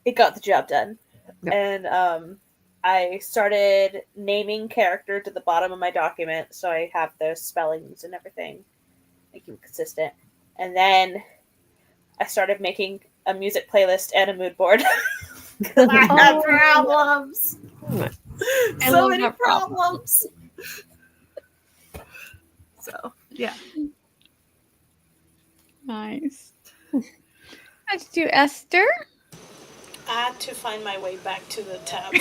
it got the job done. Yep. And I started naming characters at the bottom of my document, so I have those spellings and everything, making it consistent. And then I started making a music playlist and a mood board. Because I had problems. So many problems. So, yeah. Nice. How'd you do, Esther? I had to find my way back to the tab.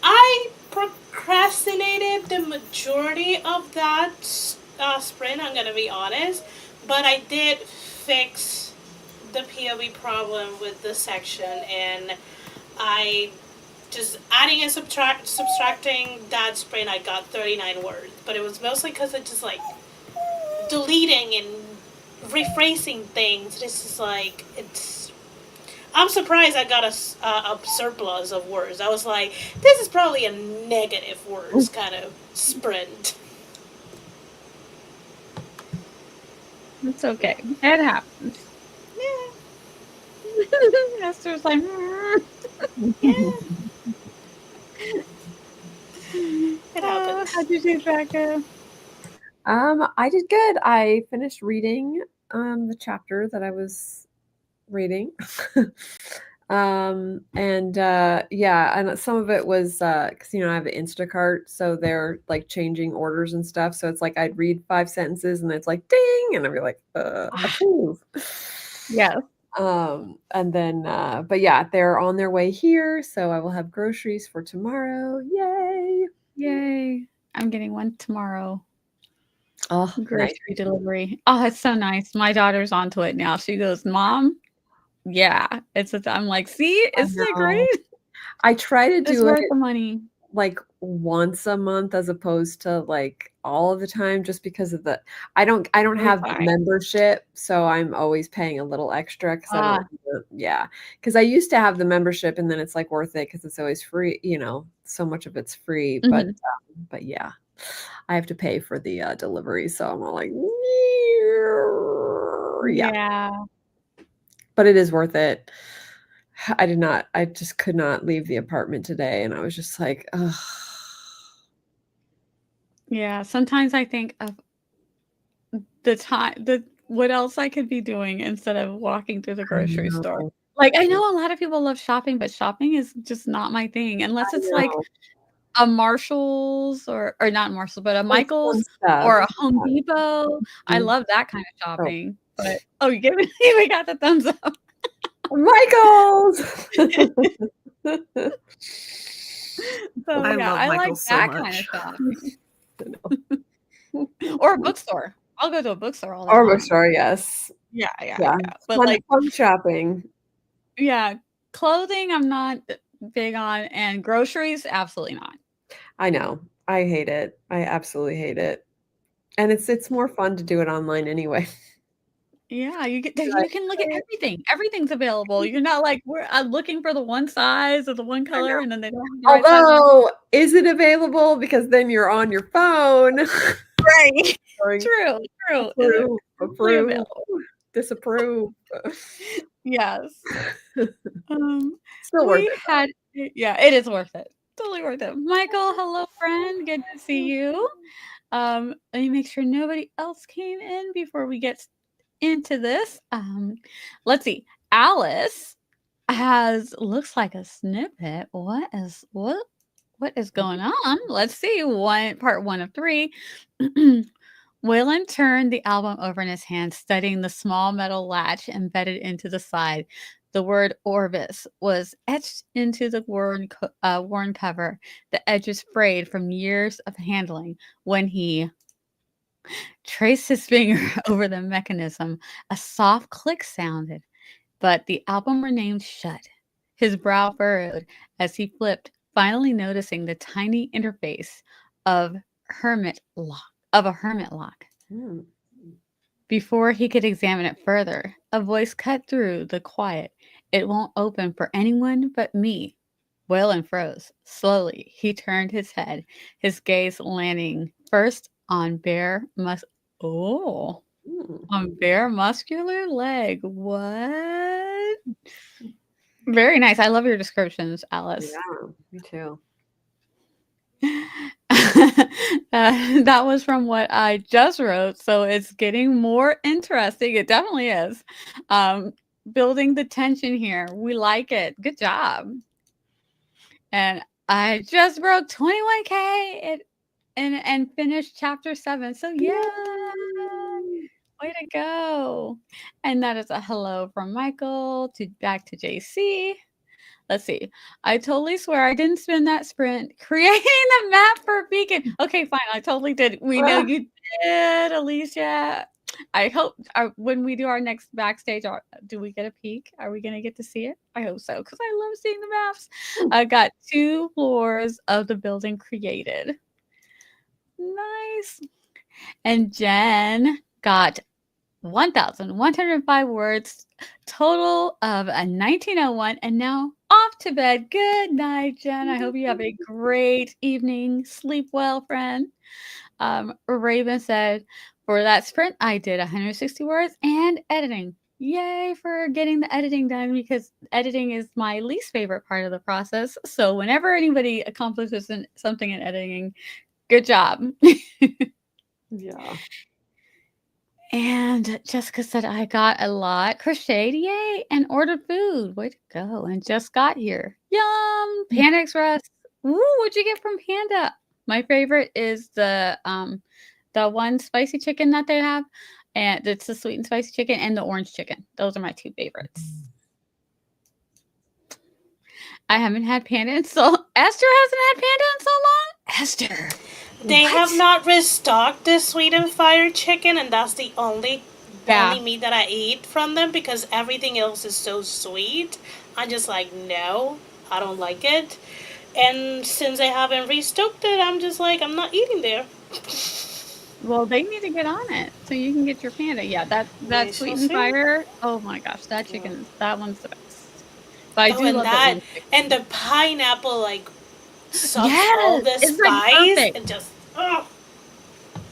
I procrastinated the majority of that sprint, I'm gonna be honest, but I did fix the POV problem with the section, and I just adding and subtracting that sprint, I got 39 words, but it was mostly because I just like deleting and rephrasing things. This is like, I'm surprised I got a surplus of words. I was like, this is probably a negative words kind of sprint. It's okay. It happens. Yeah. Esther's like, Yeah. It happens. how'd you do, Becca? I did good. I finished reading the chapter that I was reading. And some of it was because I have the Instacart, so they're like changing orders and stuff. So it's like I'd read 5 sentences and then it's like ding, and I'd be like, approve. Yes. And then but yeah, they're on their way here, so I will have groceries for tomorrow. Yay! Yay. I'm getting one tomorrow. Oh, Grocery nice. delivery. Oh, it's so nice. My daughter's onto it now. She goes, Mom, yeah, I'm like, see, isn't it great? I try to It's do worth it the money. like once a month as opposed to like all of the time, just because of I don't have the membership, so I'm always paying a little extra because because I used to have the membership, and then it's like worth it because it's always free, so much of it's free. But yeah, I have to pay for the delivery, so I'm all like, yeah. But it is worth it. I just could not leave the apartment today, and I was just like, ugh. Yeah, sometimes I think of what else I could be doing instead of walking through the grocery store. Like, I know a lot of people love shopping, but shopping is just not my thing unless it's like a Marshall's or not Marshall, but a Michael's or a Home Depot. I love that kind of shopping. But you give me we got the thumbs up. Michael's. So I love I like Michael's so that much. kind of shopping. Or a bookstore. I'll go to a bookstore all the Or time. a bookstore, yes. Yeah. But fun shopping. Yeah, clothing I'm not big on, and groceries absolutely not. I know. I hate it. I absolutely hate it. And it's more fun to do it online anyway. Yeah, you can look at everything. Everything's available. You're not like I'm looking for the one size or the one color, and then they don't have the right size. Although, is it available? Because then you're on your phone. Right. Going, True. Is it approve, really approve, available? disapprove. Yes. Still worth We it. had yeah, it is worth it. Totally worth it. Michael, hello friend. Good to see you. Let me make sure nobody else came in before we get into this. Let's see. Alice looks like a snippet. What is going on? Let's see. Part 1 of 3. Waylon turned the album over in his hand, studying the small metal latch embedded into the side. The word Orbis was etched into the worn cover, the edges frayed from years of handling. When he traced his finger over the mechanism, a soft click sounded, but the album remained shut. His brow furrowed as he flipped, finally noticing the tiny interface of a hermit lock. Mm. Before he could examine it further, a voice cut through the quiet. It won't open for anyone but me. Waylon froze. Slowly, he turned his head, his gaze landing first on Mm. on bare muscular leg. What? Very nice. I love your descriptions, Alice. Yeah, me too. That was from what I just wrote, so it's getting more interesting. It definitely is. Building the tension here. We like it. Good job. And I just broke 21K and finished chapter 7. So yeah. Way to go. And that is a hello from Michael back to JC. Let's see. I totally swear I didn't spend that sprint creating the map for Beacon. Okay, fine. I totally did. We know you did, Alicia. I hope when we do our next backstage, do we get a peek? Are we going to get to see it? I hope so, because I love seeing the maps. I got 2 floors of the building created. Nice. And Jen got 1,105 words, total of a 1901, and now off to bed. Good night, Jen. I hope you have a great evening. Sleep well, friend. Raven said, for that sprint, I did 160 words and editing. Yay for getting the editing done, because editing is my least favorite part of the process. So whenever anybody accomplishes something in editing, good job. Yeah. And Jessica said, I got a lot crocheted, yay, and ordered food. Way to go. And just got here. Yum. Panda Express. Ooh, what'd you get from Panda? My favorite is the one spicy chicken that they have. And it's the sweet and spicy chicken and the orange chicken. Those are my 2 favorites. I haven't had Panda in so Esther hasn't had Panda in so long? Esther. They What? have not restocked the sweet and fire chicken, and that's the only meat that I eat from them, because everything else is so sweet. I'm just like, no, I don't like it. And since they haven't restocked it, I'm just like, I'm not eating there. Well, they need to get on it so you can get your Panda. Yeah, that sweet and fire. Oh my gosh, that chicken, that one's the best. But I do love that, the orange chicken. and the pineapple sucks all the it's spice like and just.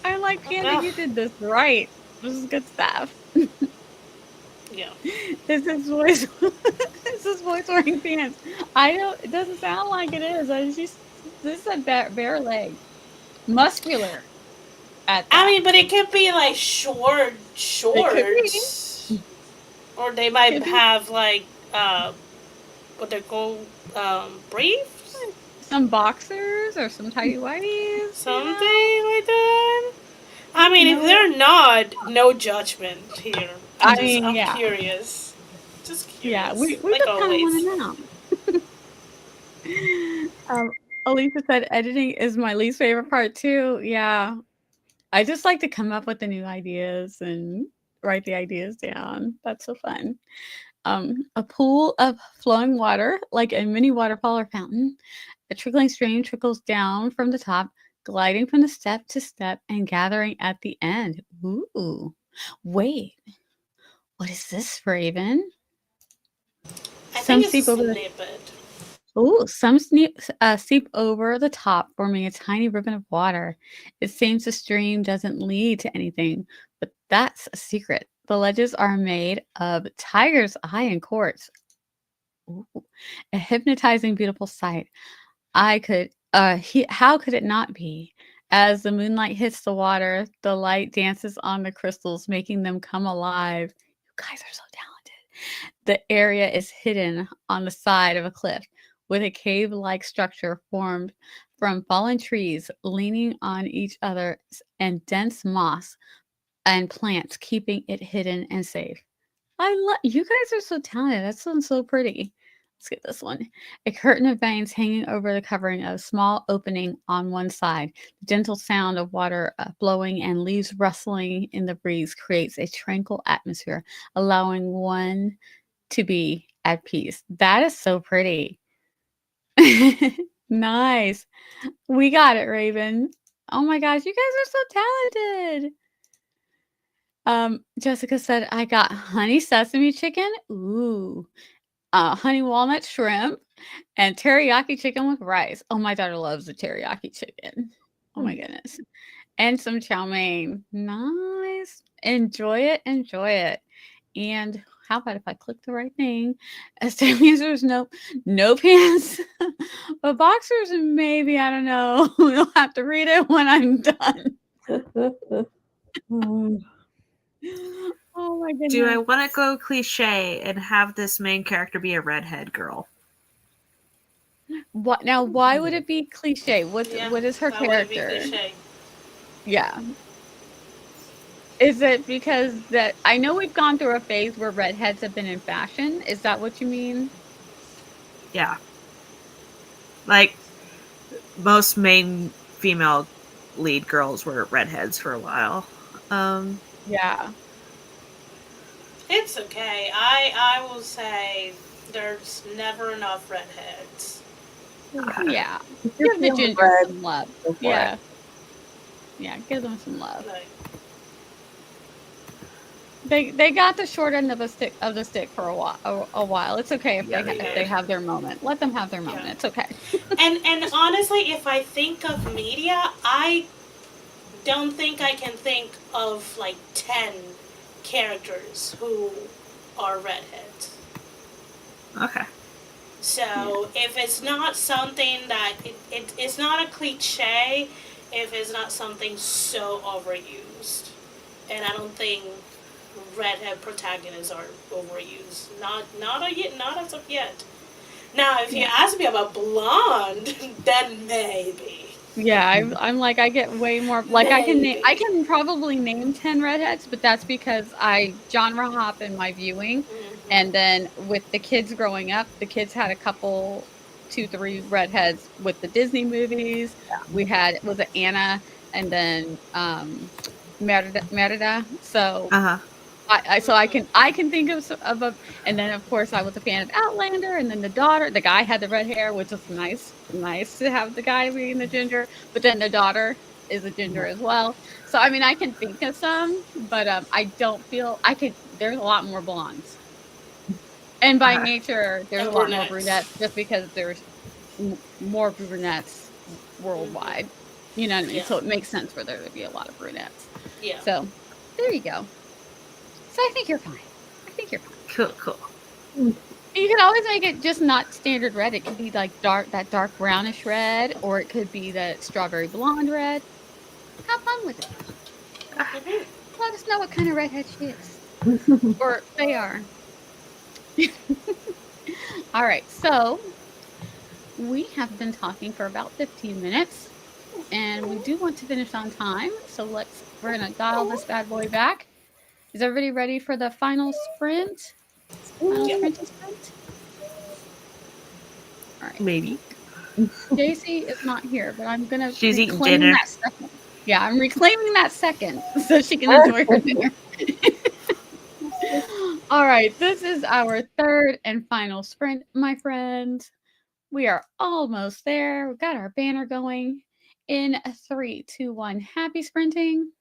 I like Panda. You did this right. This is good stuff. Yeah. This is voice. This is voice wearing pants. It doesn't sound like it is. This is a bare leg, muscular. I mean, but it could be short shorts, or they might have what they're called, briefs. Some boxers or some tidy whities. Something like that. I mean, if they're not, no judgment here. I'm curious. Just curious. Yeah, we just kind of want to know. Alicia said editing is my least favorite part too. Yeah. I just like to come up with the new ideas and write the ideas down. That's so fun. A pool of flowing water, like a mini waterfall or fountain. A trickling stream trickles down from the top, gliding from the step to step and gathering at the end. Ooh. Wait. What is this, Raven? I Some think it's a seep over the snippet. seep over the top, forming a tiny ribbon of water. It seems the stream doesn't lead to anything, but that's a secret. The ledges are made of tiger's eye and quartz. Ooh, a hypnotizing, beautiful sight. How could it not be? As the moonlight hits the water, the light dances on the crystals, making them come alive. You guys are so talented. The area is hidden on the side of a cliff with a cave like structure formed from fallen trees leaning on each other and dense moss and plants, keeping it hidden and safe. I love you guys are so talented. That sounds so pretty. Let's get this one. A curtain of veins hanging over the covering, a small opening on one side. The gentle sound of water flowing and leaves rustling in the breeze creates a tranquil atmosphere, allowing one to be at peace. That is so pretty. Nice. We got it, Raven. Oh my gosh, you guys are so talented. Jessica said, I got honey sesame chicken. Ooh. Honey walnut shrimp and teriyaki chicken with rice. Oh, my daughter loves the teriyaki chicken. Oh my goodness. And some chow mein. Nice. Enjoy it. Enjoy it. And how about if I click the right thing? As there's no pants, but boxers maybe, I don't know. You'll have to read it when I'm done. Oh my goodness. Do I want to go cliche and have this main character be a redhead girl? What now? Why would it be cliche? What is her That would be character? cliche. Yeah. Is it because that I know we've gone through a phase where redheads have been in fashion? Is that what you mean? Yeah. Like, most main female lead girls were redheads for a while. Yeah. It's okay. I will say there's never enough redheads. Yeah. If you're Give the feeling ginger red, some love. go for Yeah. it. Yeah, give them some love. Like, They got the short end of the stick for a while. It's okay if Yeah, they have their moment. Let them have their moment. Yeah. It's okay. and honestly, if I think of media, I don't think I can think of like 10 characters who are redheads. Okay. So if it's not something that it's not a cliche, if it's not something so overused, and I don't think redhead protagonists are overused. Not as of yet. Now, if you ask me about blonde, then maybe. Yeah, I'm like I get way more like I can probably name 10 redheads, but that's because I genre hop in my viewing. And then with the kids growing up, the kids had a couple 2, 3 redheads with the Disney movies. We had was it Anna and then Merida. So Uh-huh. I can think of a, and then of course I was a fan of Outlander, and then the guy had the red hair, which was nice to have the guy being the ginger, but then the daughter is a ginger as well. So I mean I can think of some, but I don't feel I could. There's a lot more blondes, and by nature there's And a lot more brunettes. brunettes, just because there's more brunettes worldwide. You know what I mean? Yeah. So it makes sense for there to be a lot of brunettes. Yeah. So there you go. So I think you're fine. I think you're fine. Cool. You can always make it just not standard red. It could be like that dark brownish red, or it could be that strawberry blonde red. Have fun with it. Let us know what kind of redhead she is, or they are. All right, so we have been talking for about 15 minutes, and we do want to finish on time. So we're gonna dial this bad boy back. Is everybody ready for the final sprint? Final sprinty sprint? All right. Maybe. JC is not here, but I'm gonna She's eating reclaim dinner. that second. Yeah, I'm reclaiming that second so she can enjoy her dinner. All right, this is our third and final sprint, my friends. We are almost there. We've got our banner going in 3, 2, 1. Happy sprinting.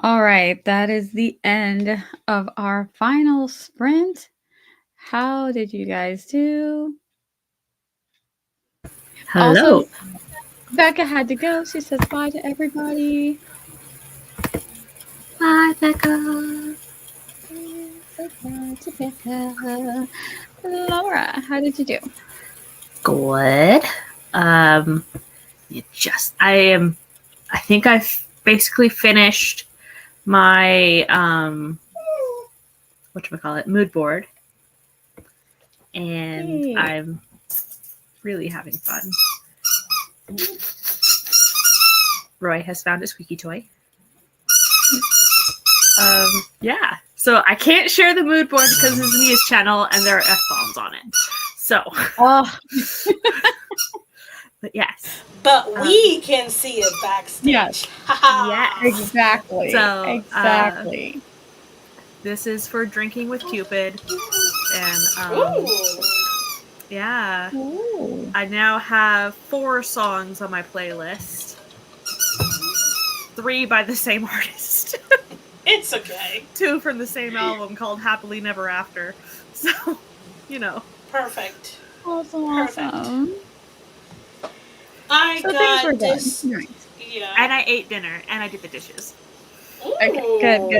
All right, that is the end of our final sprint. How did you guys do? Hello. Also, Becca had to go. She says bye to everybody. Bye, Becca. Say bye to Becca. Laura, how did you do? Good. I think I've basically finished my whatchamacallit, mood board. And Hey. I'm really having fun. Roy has found a squeaky toy. Yeah. So I can't share the mood board because it's Nia's channel and there are F-bombs on it. So, Oh, but yes. But we can see it backstage. Yes. Yes. exactly. So, exactly. This is for drinking with Cupid. And Ooh. yeah. Ooh. I now have 4 songs on my playlist. 3 by the same artist. It's okay. 2 from the same album called Happily Never After. So, you know. Perfect. Awesome. Perfect. Awesome. I So things got were done. this. Nice. Yeah. And I ate dinner and I did the dishes. Ooh. Okay, good.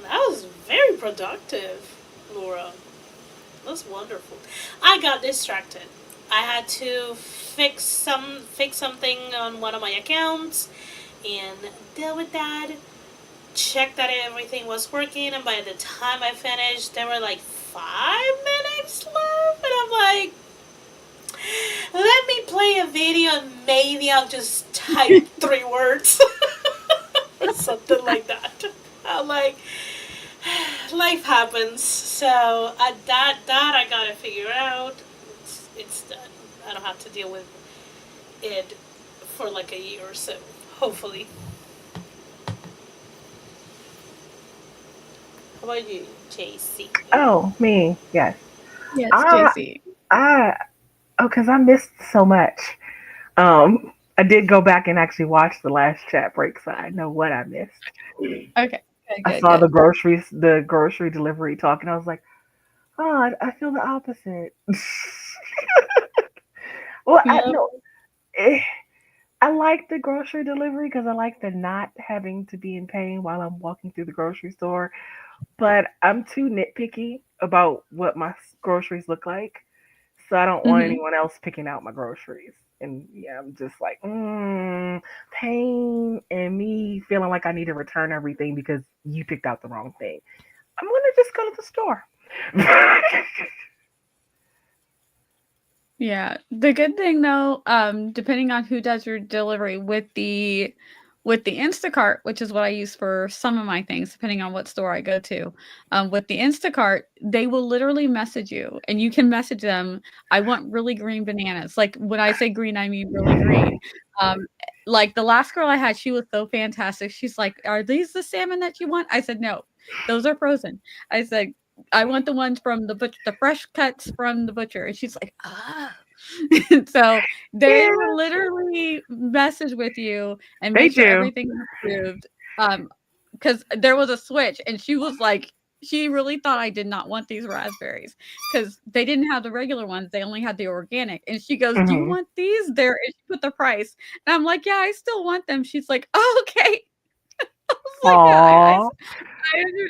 That was very productive, Laura. That's wonderful. I got distracted. I had to fix something on one of my accounts and deal with that. Check that everything was working, and by the time I finished, there were like 5 minutes left, and I'm like, let me play a video and maybe I'll just type 3 words or something like that. I'm like, life happens, so that I gotta figure out. It's done. I don't have to deal with it for like a year or so, hopefully. How about you, JC? Oh, me, yes. Yes, I, JC. because I missed so much. I did go back and actually watch the last chat break, so I know what I missed. Okay. I Good. saw the grocery delivery talk, and I was like, oh, I feel the opposite. Well, I Yep. no, eh, I like the grocery delivery because I like the not having to be in pain while I'm walking through the grocery store. But I'm too nitpicky about what my groceries look like, so I don't want Mm-hmm. anyone else picking out my groceries. And yeah, I'm just like, pain and me feeling like I need to return everything because you picked out the wrong thing. I'm gonna just go to the store. Yeah. The good thing though, depending on who does your delivery with the Instacart, which is what I use for some of my things, depending on what store I go to. With the Instacart, they will literally message you and you can message them, I want really green bananas. Like when I say green, I mean really green. Um, like the last girl I had, she was so fantastic. She's like, are these the salmon that you want? I said, no, those are frozen. I said, I want the ones from the butcher, the fresh cuts from the butcher. And she's like, ah. So they Yeah, will literally message with you and they make sure do. everything is approved. Because there was a switch, and she was like, she really thought I did not want these raspberries because they didn't have the regular ones; they only had the organic. And she goes, "Do you Hmm. want these?" There, and she put the price, and I'm like, "Yeah, I still want them." She's like, "Oh, okay." I was like, "Yeah, Aw,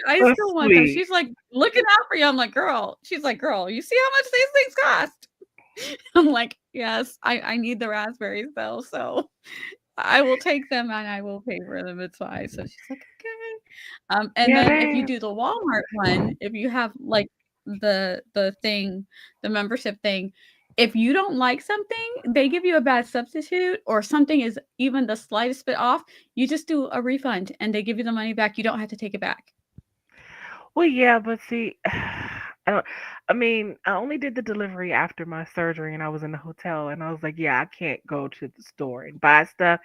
I that's still want them." sweet. She's like, "Looking out for you." I'm like, "Girl," she's like, "Girl, you see how much these things cost?" I'm like, "Yes, I need the raspberries though, so I will take them and I will pay for them, it's fine." So she's like, "Okay." And Yeah, then if you they. do the Walmart one, if you have, like, the thing, the membership thing, if you don't like something, they give you a bad substitute or something is even the slightest bit off, you just do a refund and they give you the money back, you don't have to take it back. Well, yeah, but see, I don't. I mean, I only did the delivery after my surgery, and I was in the hotel, and I was like, yeah, I can't go to the store and buy stuff.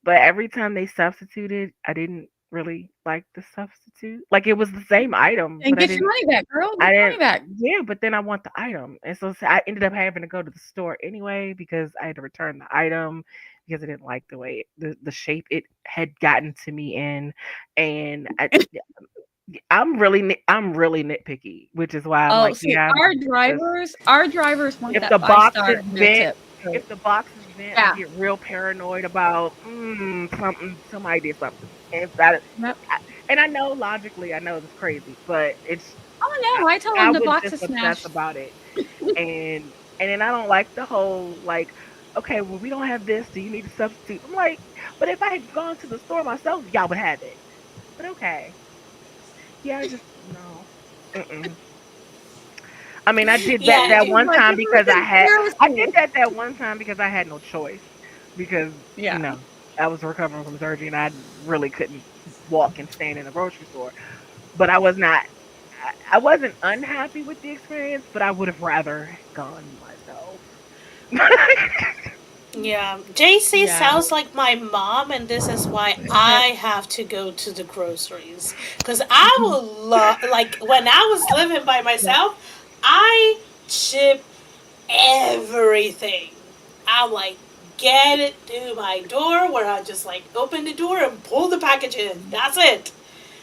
But every time they substituted, I didn't really like the substitute. Like it was the same item, And but I get your didn't. money back, girl, get I your money didn't. back. Yeah, but then I want the item, and so I ended up having to go to the store anyway because I had to return the item because I didn't like the way the shape it had gotten to me in, and I'm really nitpicky, which is why I'm Oh, like, see, yeah, I'm good. Because our drivers want if that the box 5 star is no bent, tip. So, if the box is bent, I yeah. get real paranoid about something. Somebody did something. And if that, Yep. and I know logically, I know it's crazy, but Oh no, I tell I them the was box just is obsessed smashed. about it, and then I don't like the whole like, okay, well we don't have this. Do you need a substitute? I'm like, but if I had gone to the store myself, y'all would have it. But okay, yeah, I just no. Mm-mm. I mean, I did that Yeah, that She's one like, time this is because I did embarrassing. that one time because I had no choice because Yeah. I was recovering from surgery and I really couldn't walk and stand in a grocery store. But I was not. I wasn't unhappy with the experience, but I would have rather gone myself. yeah. JC Yeah. sounds like my mom, and this is why I have to go to the groceries. Because I will love, like, when I was living by Yeah. myself, I ship everything. I'm like, get it to my door where I just like open the door and pull the package in. That's it.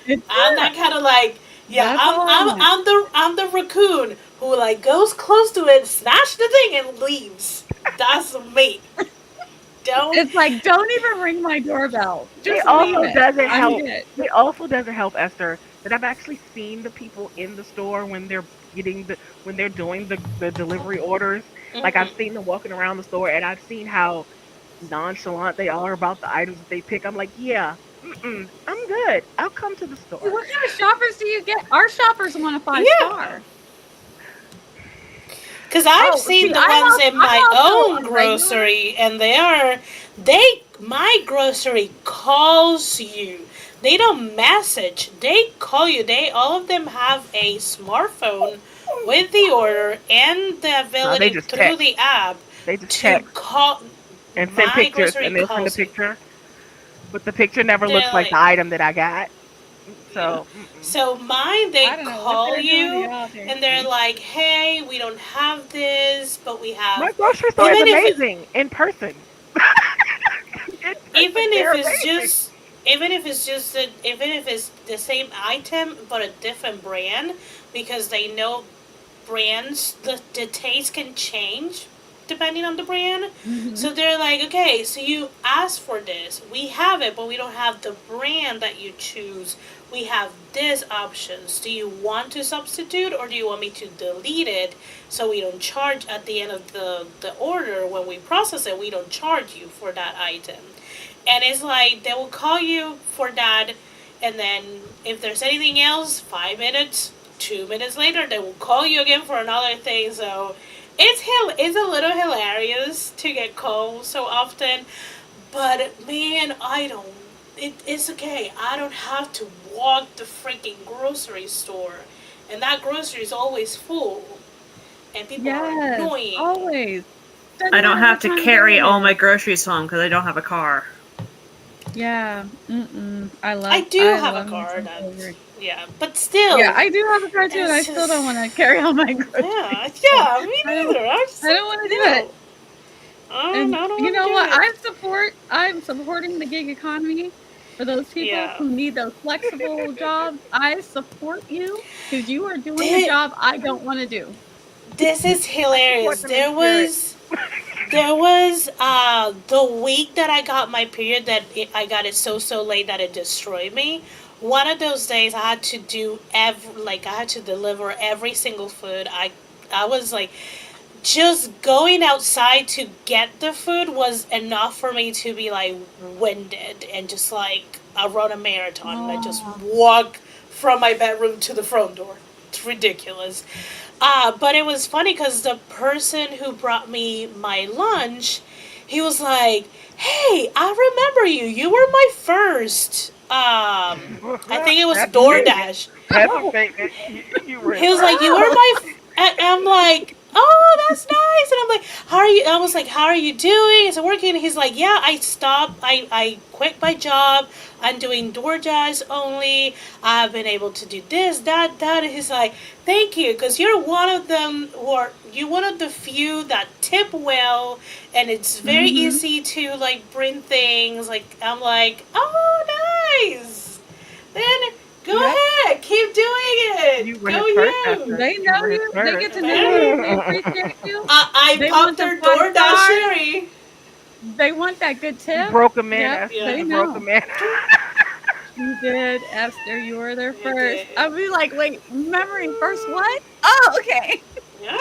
It's I'm that kind of like, yeah, That's all I want. I'm the raccoon who like goes close to it, snatch the thing, and leaves. That's me. Don't. It's like, don't even ring my doorbell. It Just leave also it. doesn't I'm help. good. It also doesn't help, Esther, that I've actually seen the people in the store when they're doing the delivery orders. Like I've Mm-hmm. seen them walking around the store, and I've seen how nonchalant they are about the items that they pick. I'm like, yeah, I'm good. I'll come to the See, store. what kind of shoppers do you get? Our shoppers want a 5 star. Yeah. Because I've Oh, see, seen the ones in I'm my also own a regular. grocery, and my grocery calls you. They don't message. They call you. All of them have a smartphone with the order and the No, they ability just through text. the app They just to text call. and send My pictures, grocery and they'll send a calls you. picture, but the picture never They're looks like like, the item that I got. yeah. So, So mine, I they don't know what call they're doing to you y'all, and they're JC. like, hey, we don't have this, but we my have, grocery store is even if it, amazing in person. In person, even if they're it's amazing. just even if it's the same item but a different brand, because they know brands, the taste can change depending on the brand. Hmm. So they're like, okay, so you asked for this, we have it, but we don't have the brand that you choose. We have this options. Do you want to substitute, or do you want me to delete it so we don't charge at the end of the order? When we process it, we don't charge you for that item. And it's like they will call you for that, and then if there's anything else, 5 minutes, 2 minutes later, they will call you again for another thing. So it's a little hilarious to get called so often, but man, I don't. It's okay. I don't have to walk the freaking grocery store, and that grocery is always full, and people are Yes, annoying. always. I Doesn't don't matter have what to time of day carry it all my is. groceries home because I don't have a car. Yeah. Mm-mm. I do I have a love me car. some That's delivery. yeah, but Yeah, still, I do have a car too, and I it's still don't want to just carry all my groceries yeah, home. yeah. Me I don't. neither. I'm just I don't like want to do it. no. And I don't you want to know do what? it. I'm supporting the gig economy for those people Yeah. who need those flexible jobs. I support you because you are doing a Thi- job I don't want to do. This is I support hilarious. them in spirit. There was the week that I got my period that I got it so late that it destroyed me. One of those days I had to do I had to deliver every single food. I was like, just going outside to get the food was enough for me to be like winded and just like I run a marathon and I just Oh, walk from my bedroom to the front door. It's ridiculous. But it was funny because the person who brought me my lunch, he was like, "Hey, I remember you. You were my first. I think it was That's a statement. DoorDash. That's a oh, statement. You were He was like, you were oh. my. I'm like, oh, that's nice. And I'm like, how are you? I was like, how are you doing? Is it working? And he's like, yeah, I stopped. I quit my job. I'm doing DoorDash only. I've been able to do this, that. And he's like, thank you, because you're one of them, or you're one of the few that tip well, and it's very easy to like bring things. Like I'm like, oh, nice. Then go Yep. ahead, keep doing it. You were Go his first, you. Esther. They You know were his you. They get first. to know you. They appreciate you. I They popped want the their 5 DoorDash stars. Sherry. They want that good You tip. broke a man, Yep, Esther. Yeah. they You broke a know. man. You did, Esther. You were there You first. did. I'll be like, wait, memory first what? Oh, okay. Yeah.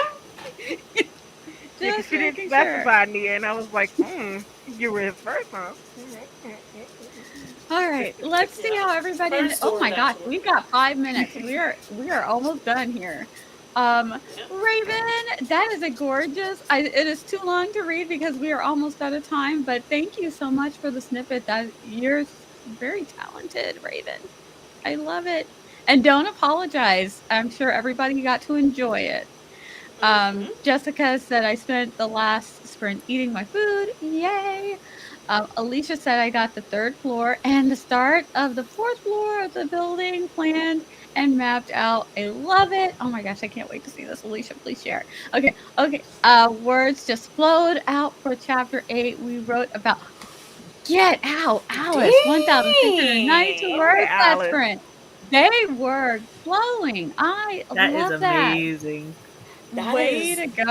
Yeah, because Just she didn't making sure. specify me, and I was like, you were his first, huh? All right, let's see Yeah. how everybody. First Oh my DoorDash gosh, order. we've got 5 minutes. We are almost done here. Um, Yeah. Raven, that is a gorgeous. It is too long to read because we are almost out of time. But thank you so much for the snippet. That you're very talented, Raven. I love it. And don't apologize. I'm sure everybody got to enjoy it. Mm-hmm. Jessica said I spent the last sprint eating my food. Yay. Alicia said I got the 3rd floor and the start of the 4th floor of the building planned and mapped out. I love it. Oh my gosh, I can't wait to see this. Alicia, please share. Okay, okay. Words just flowed out for chapter 8. We wrote about get out, Alice. 1,692 Dang. Okay, words that Alice. sprint. They were flowing. I That is love that. amazing. That Way is to go.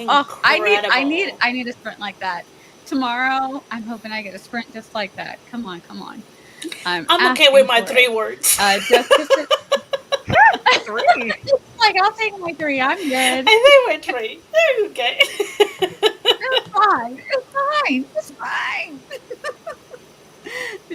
Oh, incredible. I need a sprint like that. Tomorrow, I'm hoping I get a sprint just like that. Come on, come on. I'm I'm okay asking with my for 3 it. words. Jessica said, 3. like, I'll take my 3. I'm good. I think my 3. They're okay. It's fine. It's fine. It's fine.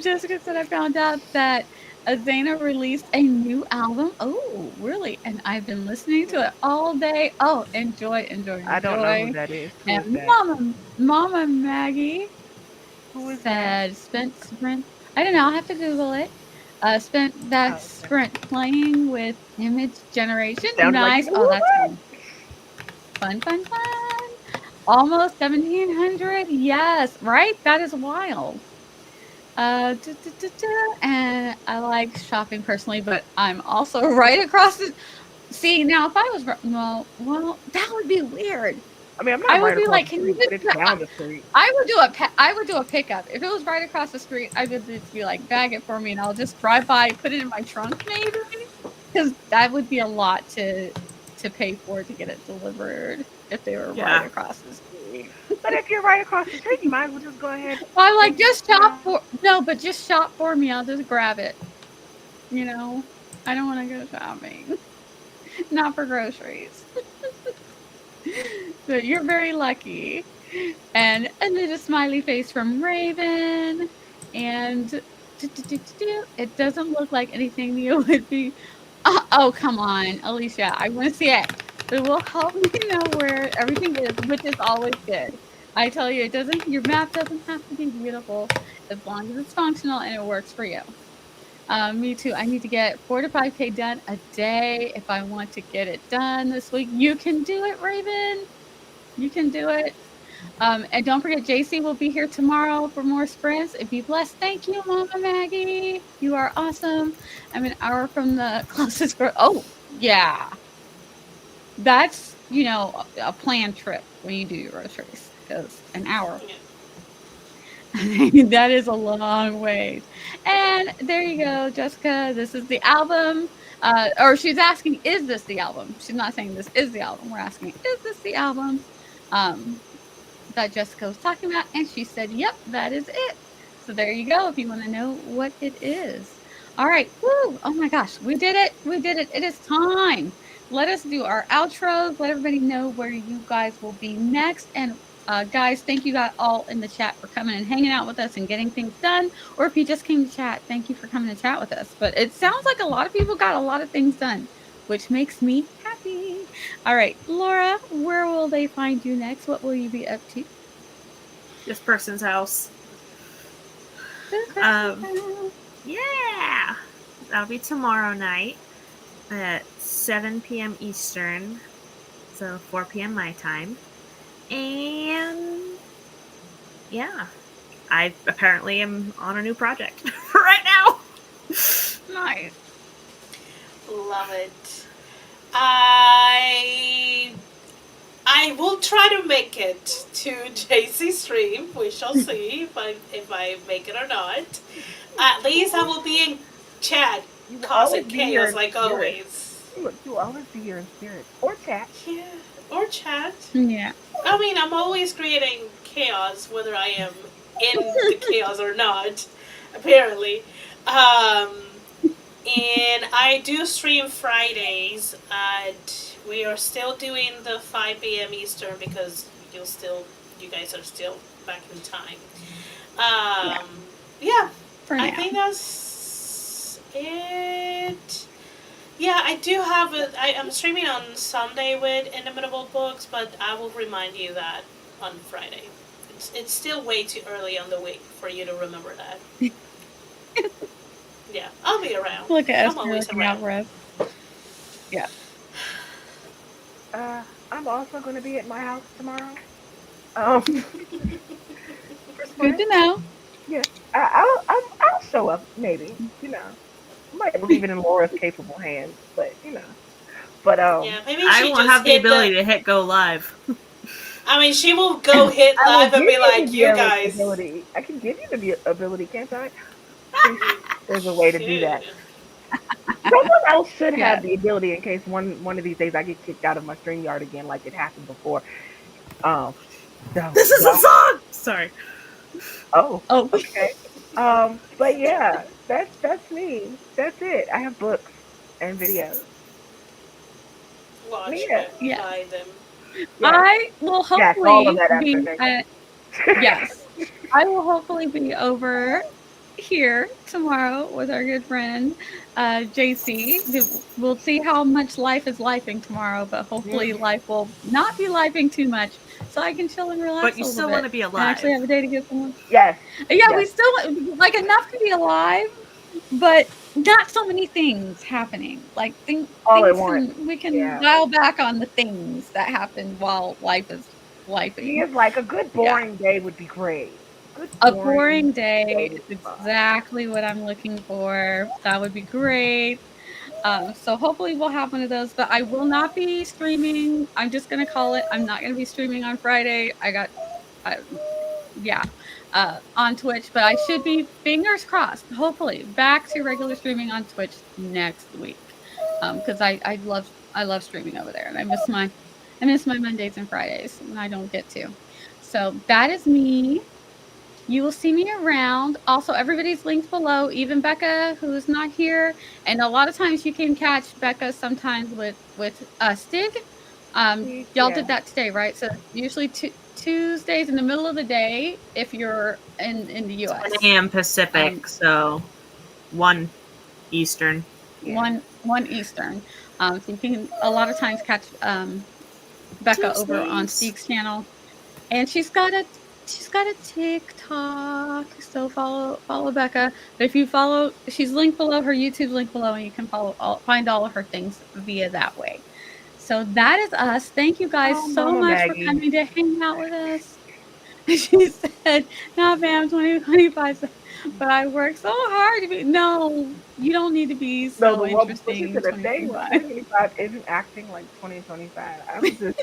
Jessica said I found out that Azana released a new album. Oh, really? And I've been listening to it all day. Oh, enjoy, enjoy, I don't know who enjoy. that is. Who is And that? Mama Maggie Who is that? said spent sprint. I don't know. I'll have to Google it. Spent Oh, that okay. sprint playing with image generation. Sounded like Nice. you. Oh, that's fun. Fun, fun, fun. Almost 1,700. Yes, right? That is wild. And I like shopping personally, but I'm also right across the. See, now if I was well, that would be weird. I mean, I'm I not would right be across like, the can street, you but just? it's down the street. I would do a pickup if it was right across the street. I would just be like, bag it for me, and I'll just drive by, put it in my trunk, maybe, because that would be a lot to pay for to get it delivered if they were Yeah. right across the street. But if you're right across the street, you might as well just go ahead. Well, I'm like, and just shop for but just shop for me. I'll just grab it. You know, I don't want to go shopping. Not for groceries. But you're very lucky. And then a smiley face from Raven. And it doesn't look like anything you would be. Oh, come on, Alicia. I want to see it. It will help me know where everything is, which is always good. I tell you, your map doesn't have to be beautiful as long as it's functional and it works for you. Me too. I need to get 4 to 5K done a day if I want to get it done this week. You can do it, Raven. You can do it. And don't forget, JC will be here tomorrow for more sprints. And be blessed. Thank you, Mama Maggie. You are awesome. I'm an hour from the closest. Oh, yeah. That's, a planned trip when you do your groceries. Because an hour. That is a long way. And there you go, Jessica. This is the album. Or she's asking, is this the album? She's not saying this is the album. We're asking, is this the album that Jessica was talking about? And she said, yep, that is it. So there you go if you want to know what it is. All right. Woo. Oh my gosh. We did it. We did it. It is time. Let us do our outros. Let everybody know where you guys will be next. And guys, thank you guys all in the chat for coming and hanging out with us and getting things done. Or if you just came to chat, thank you for coming to chat with us. But it sounds like a lot of people got a lot of things done, which makes me happy. All right, Laura, where will they find you next? What will you be up to? This person's house. Yeah. That'll be tomorrow night at 7 p.m. Eastern, so 4 p.m. my time. And yeah, I apparently am on a new project right now. Nice. Love it. I I will try to make it to JC stream. We shall see if I make it or not. At least I will be in chat You will always causing be here chaos in like spirit. always. Look, you will always be here in spirit or chat. Yeah, or chat. Yeah. I mean, I'm always creating chaos, whether I am in the chaos or not, apparently. Um, and I do stream Fridays, and we are still doing the 5 p.m. Eastern because you guys are still back in time. Yeah. Yeah, For I now. think that's it. Yeah, I do have I'm streaming on Sunday with Inimitable Books, but I will remind you that on Friday. It's still way too early on the week for you to remember that. Yeah, I'll be around. Look at I'm Esther always looking out around. for us. Yeah. I'm also going to be at my house tomorrow. For Good Sprint. to know. Yeah, I'll show up maybe. I might leave it in Laura's capable hands, but But Yeah, maybe I she won't just have the hit the. ability to hit go live. I mean, she will go hit I will live give and be you like, the "You guys." ability. I can give you the ability, can't I? See, there's a way to do that. Shoot. Someone else should have Yes. the ability in case one of these days I get kicked out of my StreamYard again, like it happened before. Um, so This is a y'all. song. Sorry. Oh, Oh, okay. But yeah, that's me. That's it. I have books and videos. Watch Yeah, them, yes. buy them. yes, I will yes. All of hopefully that after be next. at, yes. I will hopefully be over here tomorrow with our good friend JC. We'll see how much life is lifing tomorrow, but hopefully life will not be lifing too much so I can chill and But relax you a little still want bit to be and actually alive. have a day to get someone. Yes, Yeah, we yes. still like enough to be alive, but not so many things happening. Like All at things once. we can Yeah. dial back on the things that happen while life is He lifing. is like a good Yeah. boring day would be great. Good A boring boring day day would is be fine. exactly what I'm looking for. That would be great. So hopefully we'll have one of those, but I will not be streaming. I'm just gonna call it. I'm not gonna be streaming on Friday. I, yeah, on Twitch, but I should be, fingers crossed, hopefully back to regular streaming on Twitch next week. Because I love streaming over there, and I miss my Mondays and Fridays, and I don't get to. So that is me. You will see me around. Also, everybody's linked below, even Becca, who is not here. And a lot of times you can catch Becca sometimes with Stig. Y'all Yeah. did that today, right? So usually Tuesdays in the middle of the day if you're in the 10 US. a.m. Pacific, so 1 Eastern. Yeah. One Eastern. So you can a lot of times catch Becca over on Tuesdays. Stig's channel. And she's got a TikTok, so follow Becca. But if you follow, she's linked below, her YouTube link below, and you can find all of her things via that way. So that is us. Thank you guys Oh, so Mama much for Maggie. coming to hang out with us. She said, "Nah, ma'am, 2025, but I worked so hard to be." No, you don't need to be No, so the one before she interesting in said a day when 2025. 2025 isn't acting like 2025. I'm just,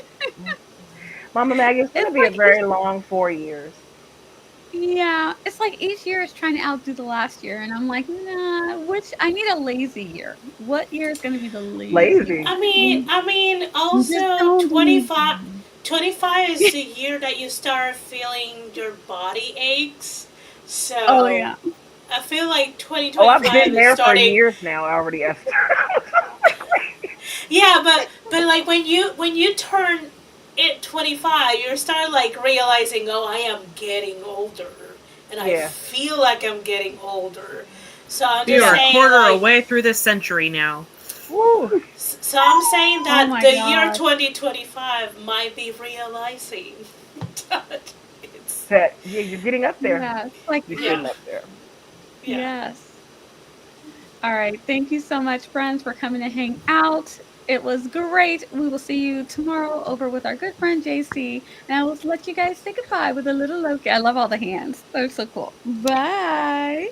Mama Maggie, it's going to It's be a like each very long 4 years. Yeah, it's like each year is trying to outdo the last year, and I'm like, nah. Which I need a lazy year. What year is going to be the lazy Lazy. I one? mean, I mean, Just also don't be. 25, 25 is the year that you start feeling your body aches. Oh So yeah, I feel like Oh, I've 2025 been is there for starting. years now already, Esther. Yeah, but like when you turn it 25, you start like realizing, oh, I am getting older, and I Yeah. feel like I'm getting older. So I'm We just are a Yeah. saying, quarter like, away through this century now. Woo. so I'm saying oh that my the year god, 2025 might be realizing that it's That, yeah, you're getting up there. yes, like You're yeah, getting up there. yeah. yes. All right, thank you so much, friends, for coming to hang out. It was great. We will see you tomorrow over with our good friend JC. And I will let you guys say goodbye with a little Loki. I love all the hands. They're so cool. Bye.